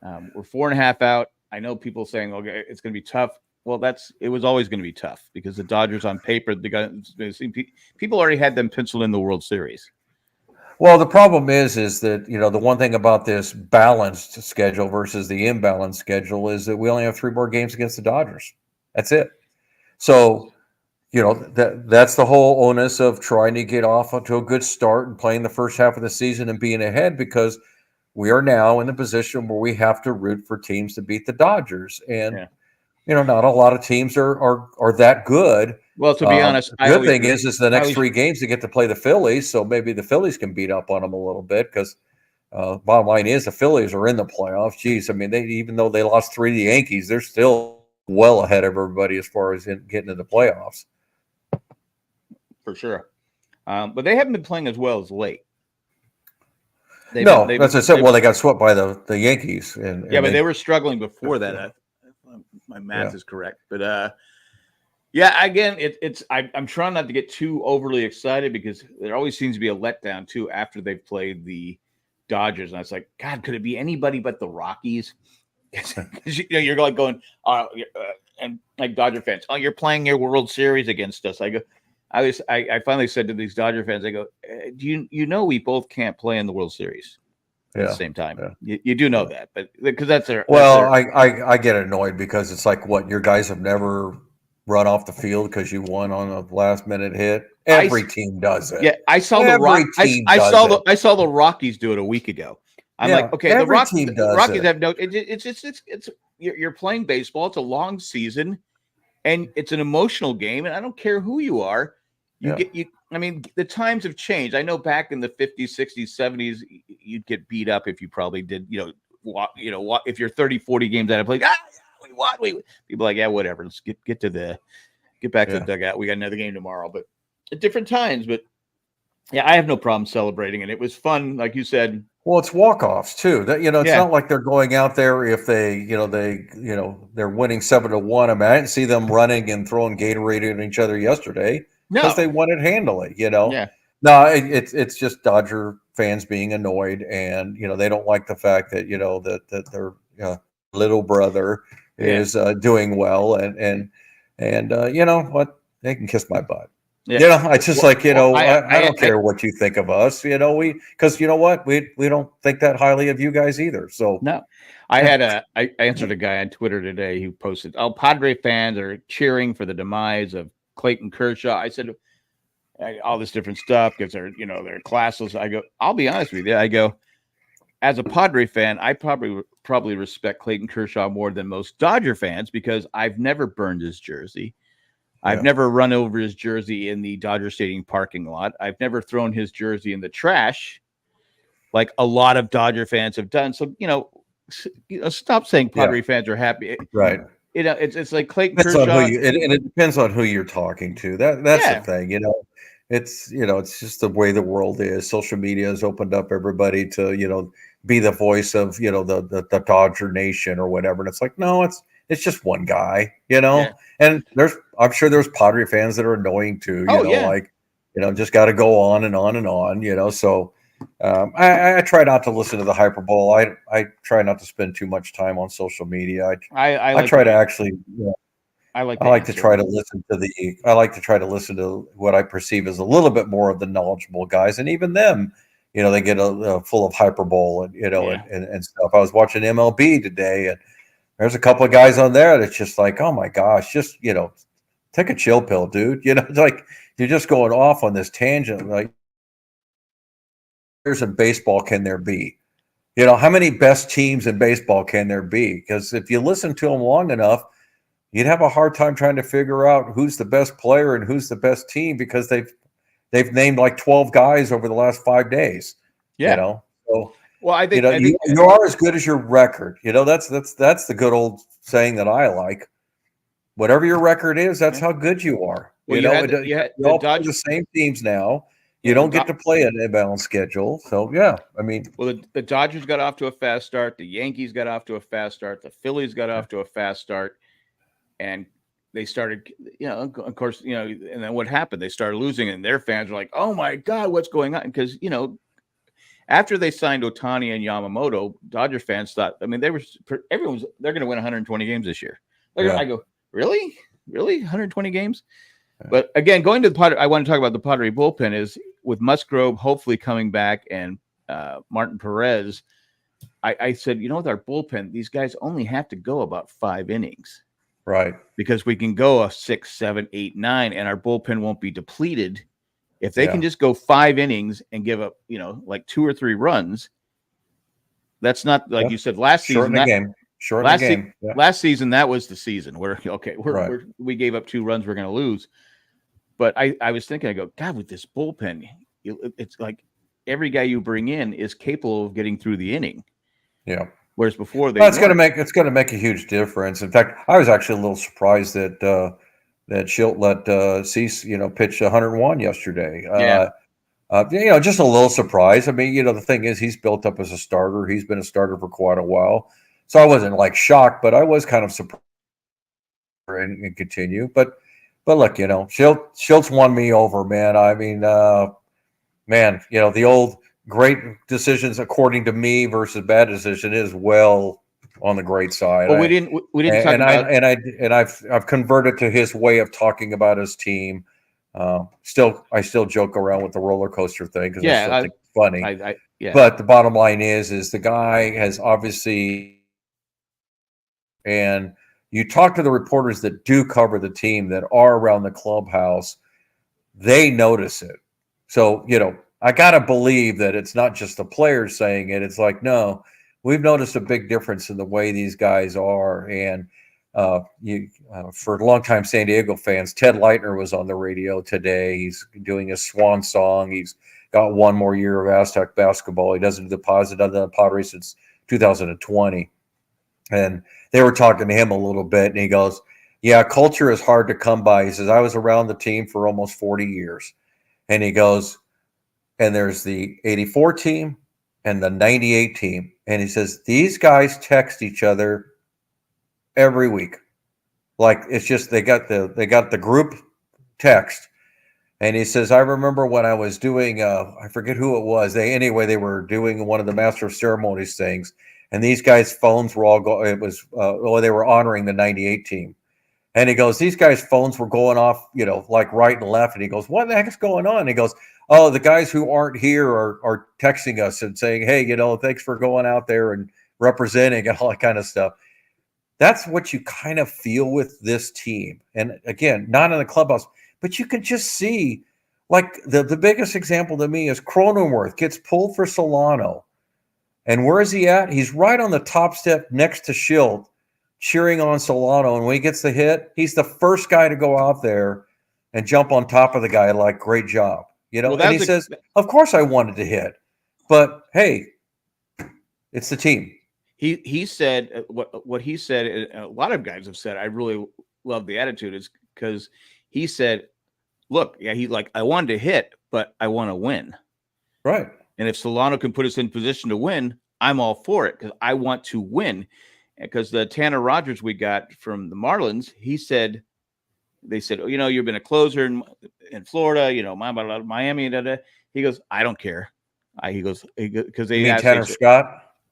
We're 4.5 out. I know people saying, "Okay, it's going to be tough." Well, it was always going to be tough because the Dodgers on paper, people already had them penciled in the World Series. Well, the problem is that, the one thing about this balanced schedule versus the imbalanced schedule is that we only have 3 more games against the Dodgers. That's it. So, that's the whole onus of trying to get off to a good start and playing the first half of the season and being ahead because we are now in the position where we have to root for teams to beat the Dodgers. And, not a lot of teams are that good. Well, to be honest, the good thing is the next 3 games they get to play the Phillies, so maybe the Phillies can beat up on them a little bit because bottom line is the Phillies are in the playoffs. Geez, I mean, even though they lost 3 to the Yankees, they're still well ahead of everybody as far as getting to the playoffs. For sure. But they haven't been playing as well as late. That's what I said. Well, they got swept by the Yankees. But they were struggling before that. My math is correct. But again, I'm trying not to get too overly excited because there always seems to be a letdown too after they've played the Dodgers, and I was like, God, could it be anybody but the Rockies? Because you're like going, and like Dodger fans, you're playing your World Series against us. I finally said to these Dodger fans, I go, do you know we both can't play in the World Series at the same time? Yeah. You do know that, but because that's their. I get annoyed because it's like, what, your guys have never run off the field because you won on a last minute hit. Every team does it. Yeah, I saw I saw the Rockies do it a week ago. I'm like, okay, the Rockies have no. It's you're playing baseball. It's a long season, and it's an emotional game. And I don't care who you are. I mean, the times have changed. I know back in the 50s, 60s, 70s, you'd get beat up if you probably did. If you're 30, 40 games out of play, we won. People are like, yeah, whatever. Let's get back to the dugout. We got another game tomorrow, but at different times. But yeah, I have no problem celebrating, and it was fun, like you said. Well, it's walk-offs too. That it's not like they're going out there if they're winning 7-1. I mean, I didn't see them running and throwing Gatorade at each other yesterday because they won it handily. No, it's just Dodger fans being annoyed, and they don't like the fact that that their little brother is doing well, and you know what. they can kiss my butt. Yeah. You know, it's just like, you know, I don't I- care what you think of us. You know, because you know what, we don't think that highly of you guys either. So No, I answered a guy on Twitter today who posted, "Oh, Padre fans are cheering for the demise of Clayton Kershaw." I said all this different stuff because they're classless. I go, I'll be honest with you. I go, as a Padre fan, I probably respect Clayton Kershaw more than most Dodger fans because I've never burned his jersey. I've never run over his jersey in the Dodger Stadium parking lot. I've never thrown his jersey in the trash like a lot of Dodger fans have done. So, stop saying Padre fans are happy. right. It's like Clayton Depends on Kershaw. and it depends on who you're talking to. That's the thing, you know. It's just the way the world is. Social media has opened up everybody to, be the voice of, the Dodger Nation or whatever. And it's like, no, it's just one guy, Yeah. And I'm sure there's Padre fans that are annoying too, like, just got to go on and on and on, So I try not to listen to the hyperbole. I try not to spend too much time on social media. I try to actually. I like to try to listen to I like to try to listen to what I perceive as a little bit more of the knowledgeable guys, and even them, they get full of hyperbole and and stuff. I was watching MLB today, and there's a couple of guys on there that's just like, oh my gosh, just take a chill pill, dude. It's like you're just going off on this tangent. Like, players in baseball can there be? How many best teams in baseball can there be? Because if you listen to them long enough, you'd have a hard time trying to figure out who's the best player and who's the best team because they've named like 12 guys over the last 5 days. Yeah. So well, I think you are as good as your record. That's the good old saying that I like. Whatever your record is, that's how good you are. Well, you all play the same teams now. You don't get to play an imbalanced schedule. So I mean, well, the Dodgers got off to a fast start. The Yankees got off to a fast start. The Phillies got off to a fast start. And they started, of course, and then what happened? They started losing, and their fans were like, "Oh my God, what's going on?" Because after they signed Ohtani and Yamamoto, Dodger fans thought, I mean, they're going to win 120 games this year. I go, really, 120 games? Yeah. But again, going to the Padre, I want to talk about the Padre bullpen is with Musgrove hopefully coming back and Martin Perez. I said, with our bullpen, these guys only have to go about 5 innings. Right. Because we can go a 6, 7, 8, 9, and our bullpen won't be depleted. If they can just go 5 innings and give up, like 2 or 3 runs, that's not like you said last season. Shorten the game. Last season, that was the season where we gave up 2 runs, we're going to lose. But I was thinking, I go, God, with this bullpen, it's like every guy you bring in is capable of getting through the inning. Yeah. Whereas before it's going to make a huge difference. In fact, I was actually a little surprised that Schilt let Cease, pitch 101 yesterday. Just a little surprised. I mean, the thing is, he's built up as a starter. He's been a starter for quite a while, so I wasn't like shocked, but I was kind of surprised and continue. But look, Schilt's won me over, man. I mean, the old great decisions according to me versus bad decision is well on the great side. Well, we didn't talk about I've converted to his way of talking about his team. I still joke around with the roller coaster thing because I still think it's funny. But the bottom line is the guy has obviously, and you talk to the reporters that do cover the team that are around the clubhouse, they notice it. So, I got to believe that it's not just the players saying it. It's like, no, we've noticed a big difference in the way these guys are. And for longtime San Diego fans, Ted Leitner was on the radio today. He's doing a swan song. He's got 1 more year of Aztec basketball. He doesn't deposit on the Padres since 2020. And they were talking to him a little bit, and he goes, yeah, culture is hard to come by. He says, I was around the team for almost 40 years. And he goes, and there's the 84 team and the 98 team. And he says, these guys text each other every week. Like, it's just, they got the group text. And he says, I remember when I was doing, I forget who it was. They were doing one of the Master of Ceremonies things. And these guys' phones were all they were honoring the 98 team. And he goes, these guys' phones were going off, like right and left. And he goes, what the heck is going on? And he goes, oh, the guys who aren't here are texting us and saying, hey, thanks for going out there and representing and all that kind of stuff. That's what you kind of feel with this team. And again, not in the clubhouse, but you can just see, like the biggest example to me is Cronenworth gets pulled for Solano. And where is he at? He's right on the top step next to Schilt, cheering on Solano. And when he gets the hit, he's the first guy to go out there and jump on top of the guy like, great job. And he says, of course I wanted to hit. But hey, it's the team. He said what he said, and a lot of guys have said, I really love the attitude, is because he said, look, I wanted to hit, but I want to win. Right. And if Solano can put us in position to win, I'm all for it because I want to win. Because the Tanner Rogers we got from the Marlins, they said, oh, you've been a closer in Florida, Miami. He goes, I don't care. He goes, because they asked Tanner Scott.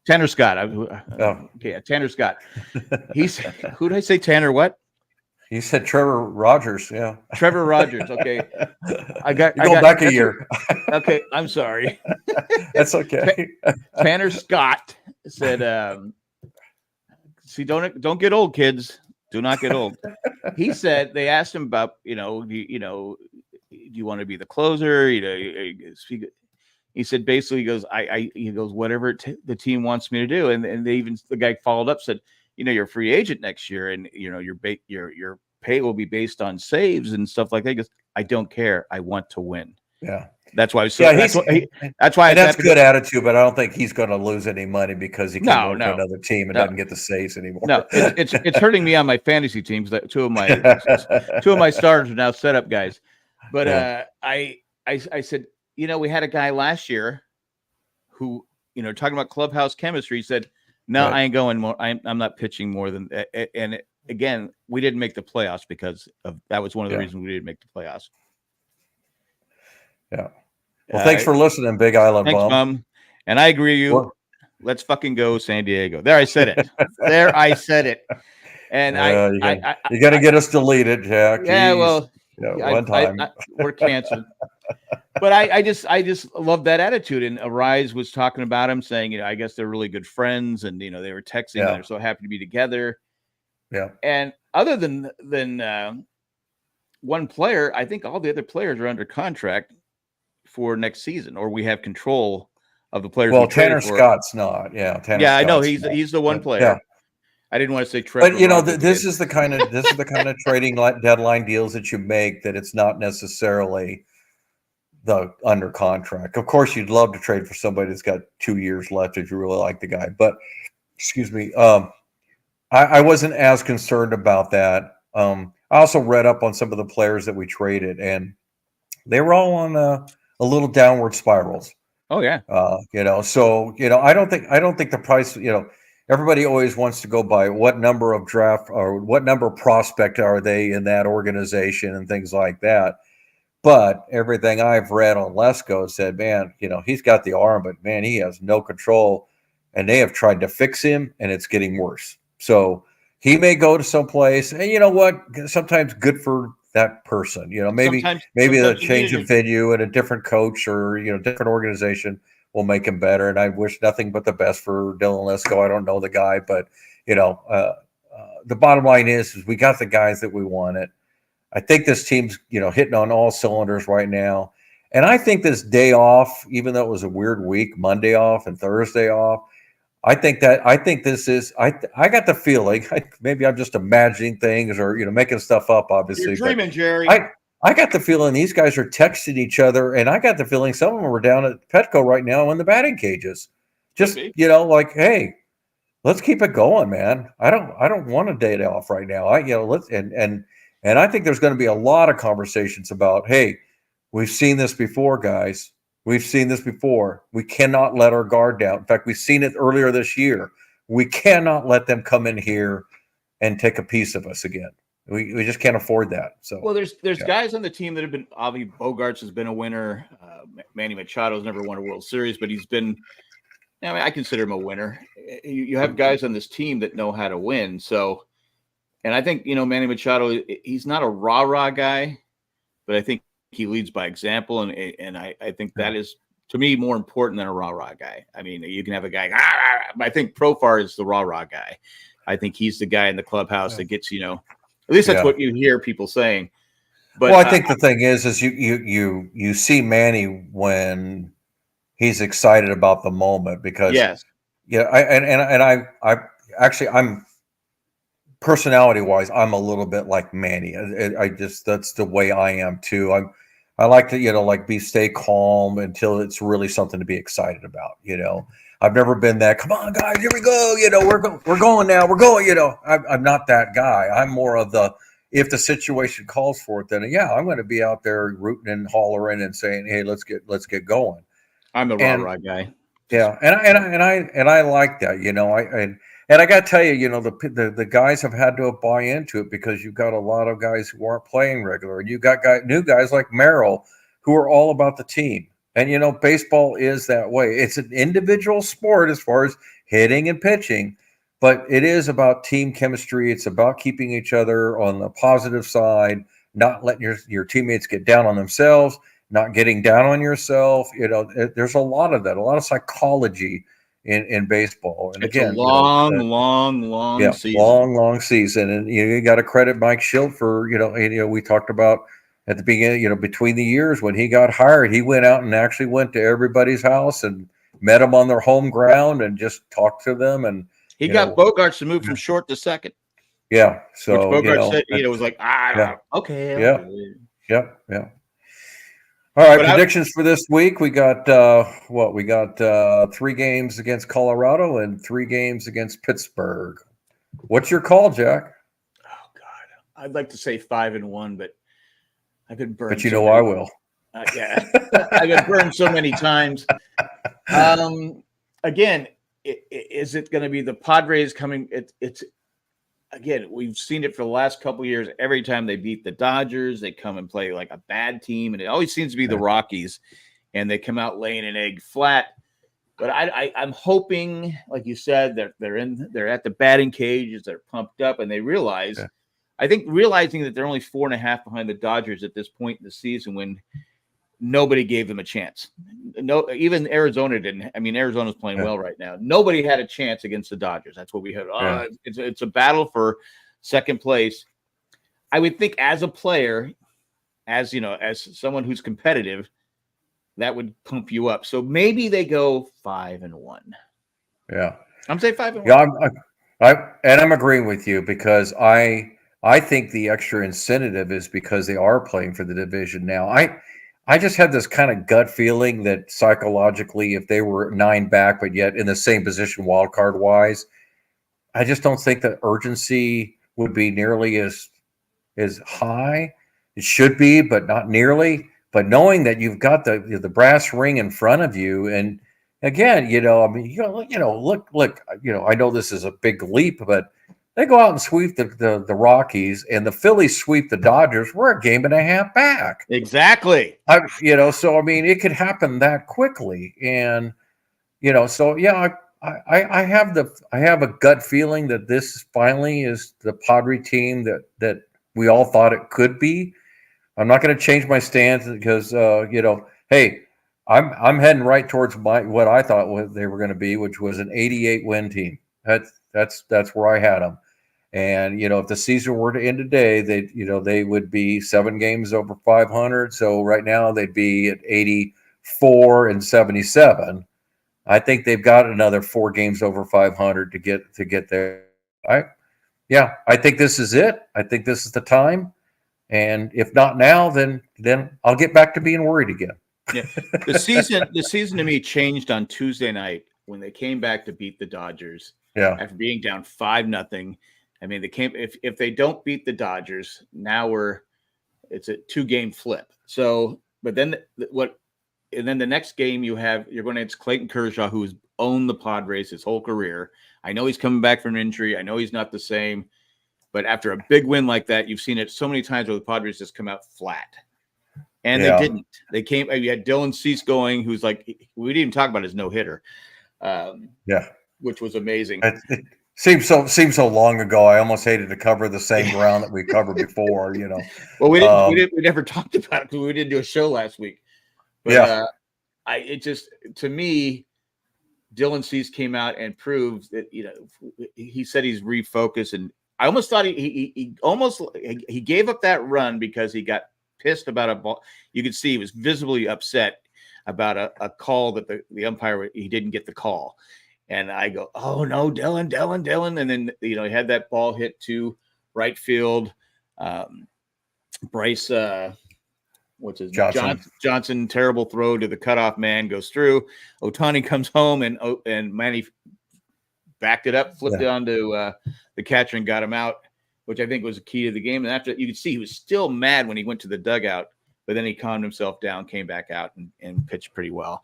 Tanner Scott. Okay, Tanner Scott. He said, who did I say? Tanner what? You said Trevor Rogers. Yeah. Trevor Rogers. Okay. Go back a year. Okay. I'm sorry. That's okay. Tanner Scott said, see, don't get old, kids. Do not get old. He said, they asked him about, do you want to be the closer? He said, basically, he goes, whatever the team wants me to do. And the guy followed up, said, you're a free agent next year, and your pay will be based on saves and stuff like that. He goes, I don't care. I want to win. Yeah. That's why. That's why. That's good attitude, but I don't think he's going to lose any money because he can work to another team and doesn't get the saves anymore. No, it's hurting me on my fantasy teams. That two of my starters are now set up guys. But I said, we had a guy last year who, talking about clubhouse chemistry, he said, no, right. I ain't going more. I'm not pitching more than. And again, we didn't make the playoffs because of that. Was one of the reasons we didn't make the playoffs. Yeah. Well, thanks for listening, Big Island thanks, Bum. And I agree with you. Well, let's fucking go, San Diego. There, I said it. And you got to get us deleted, Jack. Yeah, well, one time we're canceled. But I just love that attitude. And Arise was talking about him, saying, I guess they're really good friends, and they were texting, and they're so happy to be together. Yeah. And other than one player, I think all the other players are under contract for next season, or we have control of the players. Well, Tanner Scott's not. Yeah, Tanner I know he's the one player. Yeah. I didn't want to say Trevor. But this is the kind of trading deadline deals that you make, that it's not necessarily the under contract. Of course, you'd love to trade for somebody that's got 2 years left if you really like the guy. But excuse me, I wasn't as concerned about that. I also read up on some of the players that we traded, and they were all on a little downward spirals. Oh yeah. So I don't think the price. Everybody always wants to go by what number of draft or what number of prospect are they in that organization and things like that. But everything I've read on Lesko said, man, he's got the arm, but man, he has no control, and they have tried to fix him, and it's getting worse. So he may go to some place, and you know what? Sometimes good for that person. Maybe the change of venue and a different coach or different organization will make him better. And I wish nothing but the best for Dylan Lesko. I don't know the guy, but the bottom line is we got the guys that we wanted. I think this team's hitting on all cylinders right now, and I think this day off, even though it was a weird week, Monday off and Thursday off, I think this is. I got the feeling. Maybe I'm just imagining things or making stuff up. Obviously, you're dreaming, Jerry. I got the feeling these guys are texting each other, and I got the feeling some of them are down at Petco right now in the batting cages. Just like, hey, let's keep it going, man. I don't want a day off right now. Let's and I think there's going to be a lot of conversations about, hey, we've seen this before, guys. We've seen this before. We cannot let our guard down. In fact, we've seen it earlier this year. We cannot let them come in here and take a piece of us again. We just can't afford that. So, well, there's guys on the team that have been. Obviously, Bogarts has been a winner. Manny Machado's never won a World Series, but he's been. I consider him a winner. You have guys on this team that know how to win. So, And I think, Manny Machado, he's not a rah-rah guy, but I think he leads by example. And I think that is, to me, more important than a rah-rah guy. I mean, you can have a guy, but I think Profar is the rah-rah guy. I think he's the guy in the clubhouse that gets, at least that's what you hear people saying. But well, I think the thing is you see Manny when he's excited about the moment because I'm personality wise, I'm a little bit like Manny. I just, that's the way I am too. I like to, stay calm until it's really something to be excited about. I've never been that, come on guys, here we go. We're going now. We're going, I'm not that guy. I'm more of the, if the situation calls for it, then I'm going to be out there rooting and hollering and saying, hey, let's get going. I'm the rah-rah guy. Yeah, and I like that. And I got to tell you, the guys have had to buy into it because you've got a lot of guys who aren't playing regular, and you got new guys like Merrill who are all about the team. And baseball is that way. It's an individual sport as far as hitting and pitching, but it is about team chemistry. It's about keeping each other on the positive side, not letting your teammates get down on themselves, not getting down on yourself. There's a lot of that, a lot of psychology in baseball. And it's again, a long season. long season. And you got to credit Mike Schilt for, we talked about at the beginning, between the years when he got hired, he went out and actually went to everybody's house and met them on their home ground and just talked to them. And he got Bogarts to move from short to second. Yeah. So which Bogarts said, it was like, okay. Yeah. All right, predictions for this week. We got We got 3 games against Colorado and 3 games against Pittsburgh. What's your call, Jack? Oh God, I'd like to say 5-1, but I've been burned. But I will. Yeah, I've been burned so many times. Again, is it going to be the Padres coming? It's again, we've seen it for the last couple of years. Every time they beat the Dodgers, they come and play like a bad team, and it always seems to be the Rockies, and they come out laying an egg flat. But I'm hoping, like you said, that they're at the batting cages, they're pumped up, and they realize. Yeah. I think realizing that they're only 4.5 behind the Dodgers at this point in the season, when nobody gave them a chance. No, even Arizona didn't. I mean, Arizona's playing well right now. Nobody had a chance against the Dodgers. That's what we heard. It's a battle for second place. I would think as a player, as someone who's competitive, that would pump you up. So maybe they go 5-1. Yeah, I'm saying 5-1. Yeah, I'm agreeing with you because I think the extra incentive is because they are playing for the division now. I just had this kind of gut feeling that psychologically, if they were 9 back, but yet in the same position wild card wise, I just don't think the urgency would be nearly as high. It should be, but not nearly. But knowing that you've got the brass ring in front of you, and again, look, I know this is a big leap, but they go out and sweep the Rockies, and the Phillies sweep the Dodgers. We're a game and a half back. Exactly. So I mean, it could happen that quickly, and so yeah, I have a gut feeling that this finally is the Padre team that we all thought it could be. I'm not going to change my stance because hey, I'm heading right towards what I thought they were going to be, which was an 88 win team. That's where I had them. And if the season were to end today, they would be 7 games over 500. So right now they'd be at 84 and 77. I think they've got another 4 games over 500 to get there. I think this is it. I think this is the time. And if not now, then I'll get back to being worried again. Yeah. The season to me changed on Tuesday night when they came back to beat the Dodgers. Yeah. After being down 5-0. I mean, they came if they don't beat the Dodgers, now it's a 2-game flip. So, but then and then the next game you're going against Clayton Kershaw, who's owned the Padres his whole career. I know he's coming back from an injury. I know he's not the same, but after a big win like that, you've seen it so many times where the Padres just come out flat. And they didn't. They came. You had Dylan Cease going, who's like, we didn't even talk about his no-hitter. Which was amazing. Seems so long ago. I almost hated to cover the same ground that we covered before. Well, we never talked about it because we didn't do a show last week. But Yeah. To me, Dylan Cease came out and proved that, he said he's refocused, and I almost thought he gave up that run because he got pissed about a ball. You could see he was visibly upset about a call that the umpire, he didn't get the call. And I go, oh no, Dylan. And then, he had that ball hit to right field. Bryce, what's his name? Johnson, terrible throw to the cutoff man, goes through. Ohtani comes home, and Manny backed it up, flipped it onto the catcher and got him out, which I think was the key to the game. And after, you could see he was still mad when he went to the dugout, but then he calmed himself down, came back out, and pitched pretty well.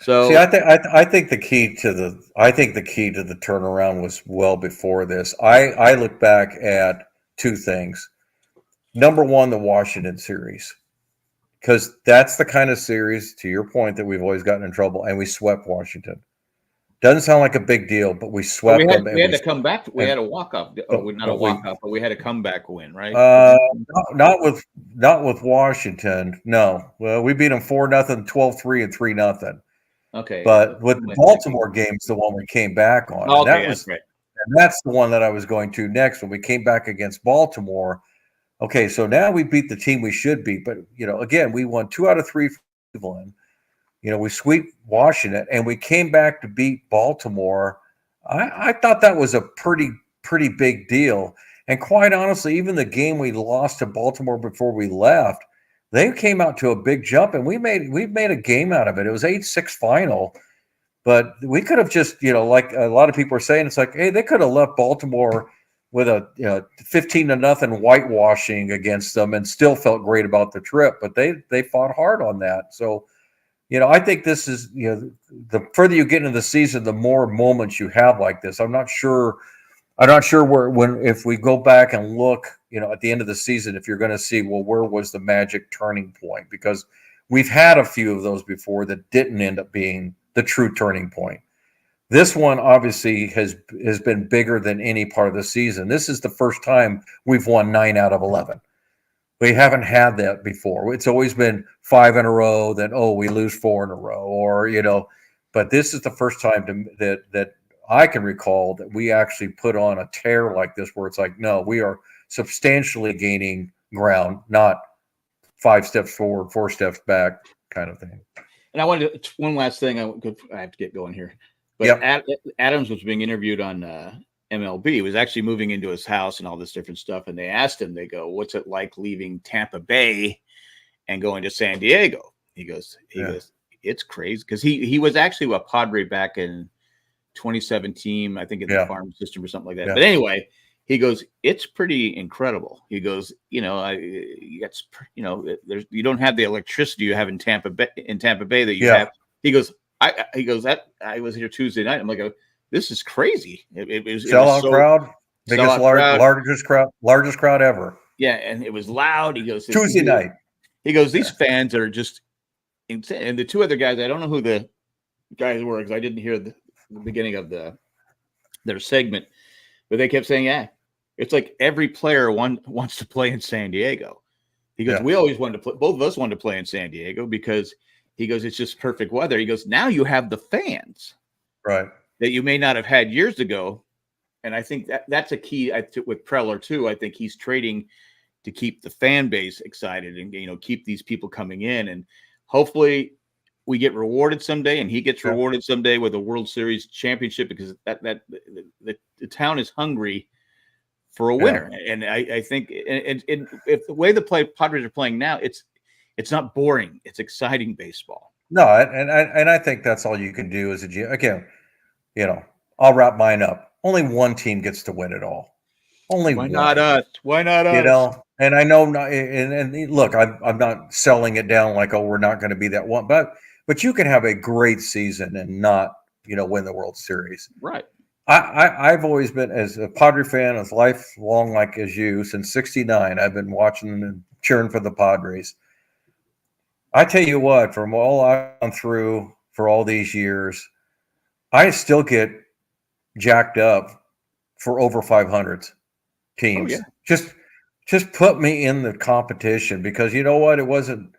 So see, I think the key to the turnaround was well before this. I look back at two things. Number one, the Washington series, because that's the kind of series, to your point, that we've always gotten in trouble, and we swept Washington. Doesn't sound like a big deal, but we swept them. We had to come back. We had a walk-off. Not a walk-off, but we had a comeback win, right? Not with Washington. No. Well, we beat them 4-0, 12-3, and 3-0. Okay. But with the Baltimore game's the one we came back on. Oh, okay, that's right. And that's the one that I was going to next when we came back against Baltimore. Okay, so now we beat the team we should beat. But, again, we won 2 out of 3 for Cleveland. We sweep Washington, and we came back to beat Baltimore. I thought that was a pretty big deal. And quite honestly, even the game we lost to Baltimore before we left, they came out to a big jump, and we made a game out of it. It was 8-6 final, but we could have just, like a lot of people are saying, it's like, hey, they could have left Baltimore with a 15-0 whitewashing against them and still felt great about the trip, but they fought hard on that. So, I think this is, the further you get into the season, the more moments you have like this. I'm not sure if we go back and look, at the end of the season, if you're going to see, well, where was the magic turning point? Because we've had a few of those before that didn't end up being the true turning point. This one obviously has been bigger than any part of the season. This is the first time we've won 9 out of 11. We haven't had that before. It's always been 5 in a row, then, we lose 4 in a row, or, but this is the first time that I can recall that we actually put on a tear like this, where it's like, no, we are substantially gaining ground, not 5 steps forward, 4 steps back kind of thing. And I wanted to, one last thing. I have to get going here. But Adams was being interviewed on MLB. He was actually moving into his house and all this different stuff. And they asked him, they go, what's it like leaving Tampa Bay and going to San Diego? He goes, it's crazy. Because he was actually a Padre back in 2017, I think, in the farm system or something like that. Yeah. But anyway, he goes, it's pretty incredible. He goes, you don't have the electricity you have in Tampa Bay that you have. He goes, I was here Tuesday night. I'm like, this is crazy. It was sellout crowd, biggest largest crowd ever. Yeah, and it was loud. He goes, Tuesday night. He goes, these fans are just insane. And the two other guys, I don't know who the guys were because I didn't hear the beginning of their segment, but they kept saying, it's like every player wants to play in San Diego. He goes, we always wanted to play. Both of us wanted to play in San Diego because he goes, it's just perfect weather. He goes, now you have the fans, right, that you may not have had years ago. And I think that's a key with Preller too. I think he's trading to keep the fan base excited and, keep these people coming in. And hopefully we get rewarded someday, and he gets rewarded someday with a World Series championship, because the town is hungry for a winner. And I think, and if the way the Padres are playing now, it's not boring. It's exciting baseball. No, and I think that's all you can do as a GM. Again, I'll wrap mine up. Only one team gets to win it all. Only Why one. Not us? Why not us? And I know not. And look, I'm not selling it down like, we're not going to be that one. But you can have a great season and not, win the World Series. Right. I've always been, as a Padre fan, as lifelong like as you, since '69. I've been watching and cheering for the Padres. I tell you what, from all I've gone through for all these years, I still get jacked up for over 500 teams. Oh, yeah. Just put me in the competition, because you know what? It wasn't,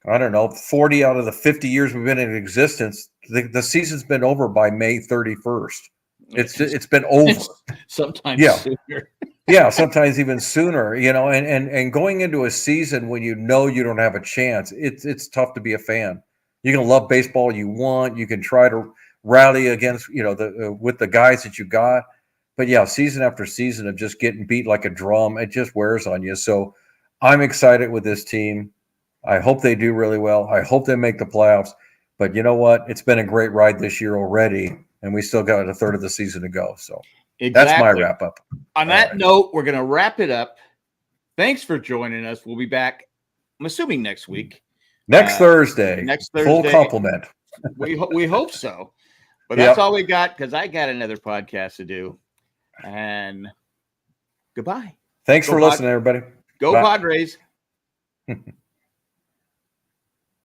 I don't know, 40 out of the 50 years we've been in existence, the season's been over by May 31st. It's been over. Sometimes sooner. Yeah, sometimes even sooner, and going into a season when you don't have a chance, it's tough to be a fan. You can love baseball you want, you can try to rally against, with the guys that you got, but yeah, season after season of just getting beat like a drum, it just wears on you. So I'm excited with this team. I hope they do really well. I hope they make the playoffs. But you know what? It's been a great ride this year already, and we still got a third of the season to go. So That's my wrap up. On that note, we're going to wrap it up. Thanks for joining us. We'll be back, I'm assuming next week. Next Thursday. Next Thursday. Full complement. We hope so. But that's all we got, because I got another podcast to do. And goodbye. Thanks for listening, everybody. Go Bye. Padres.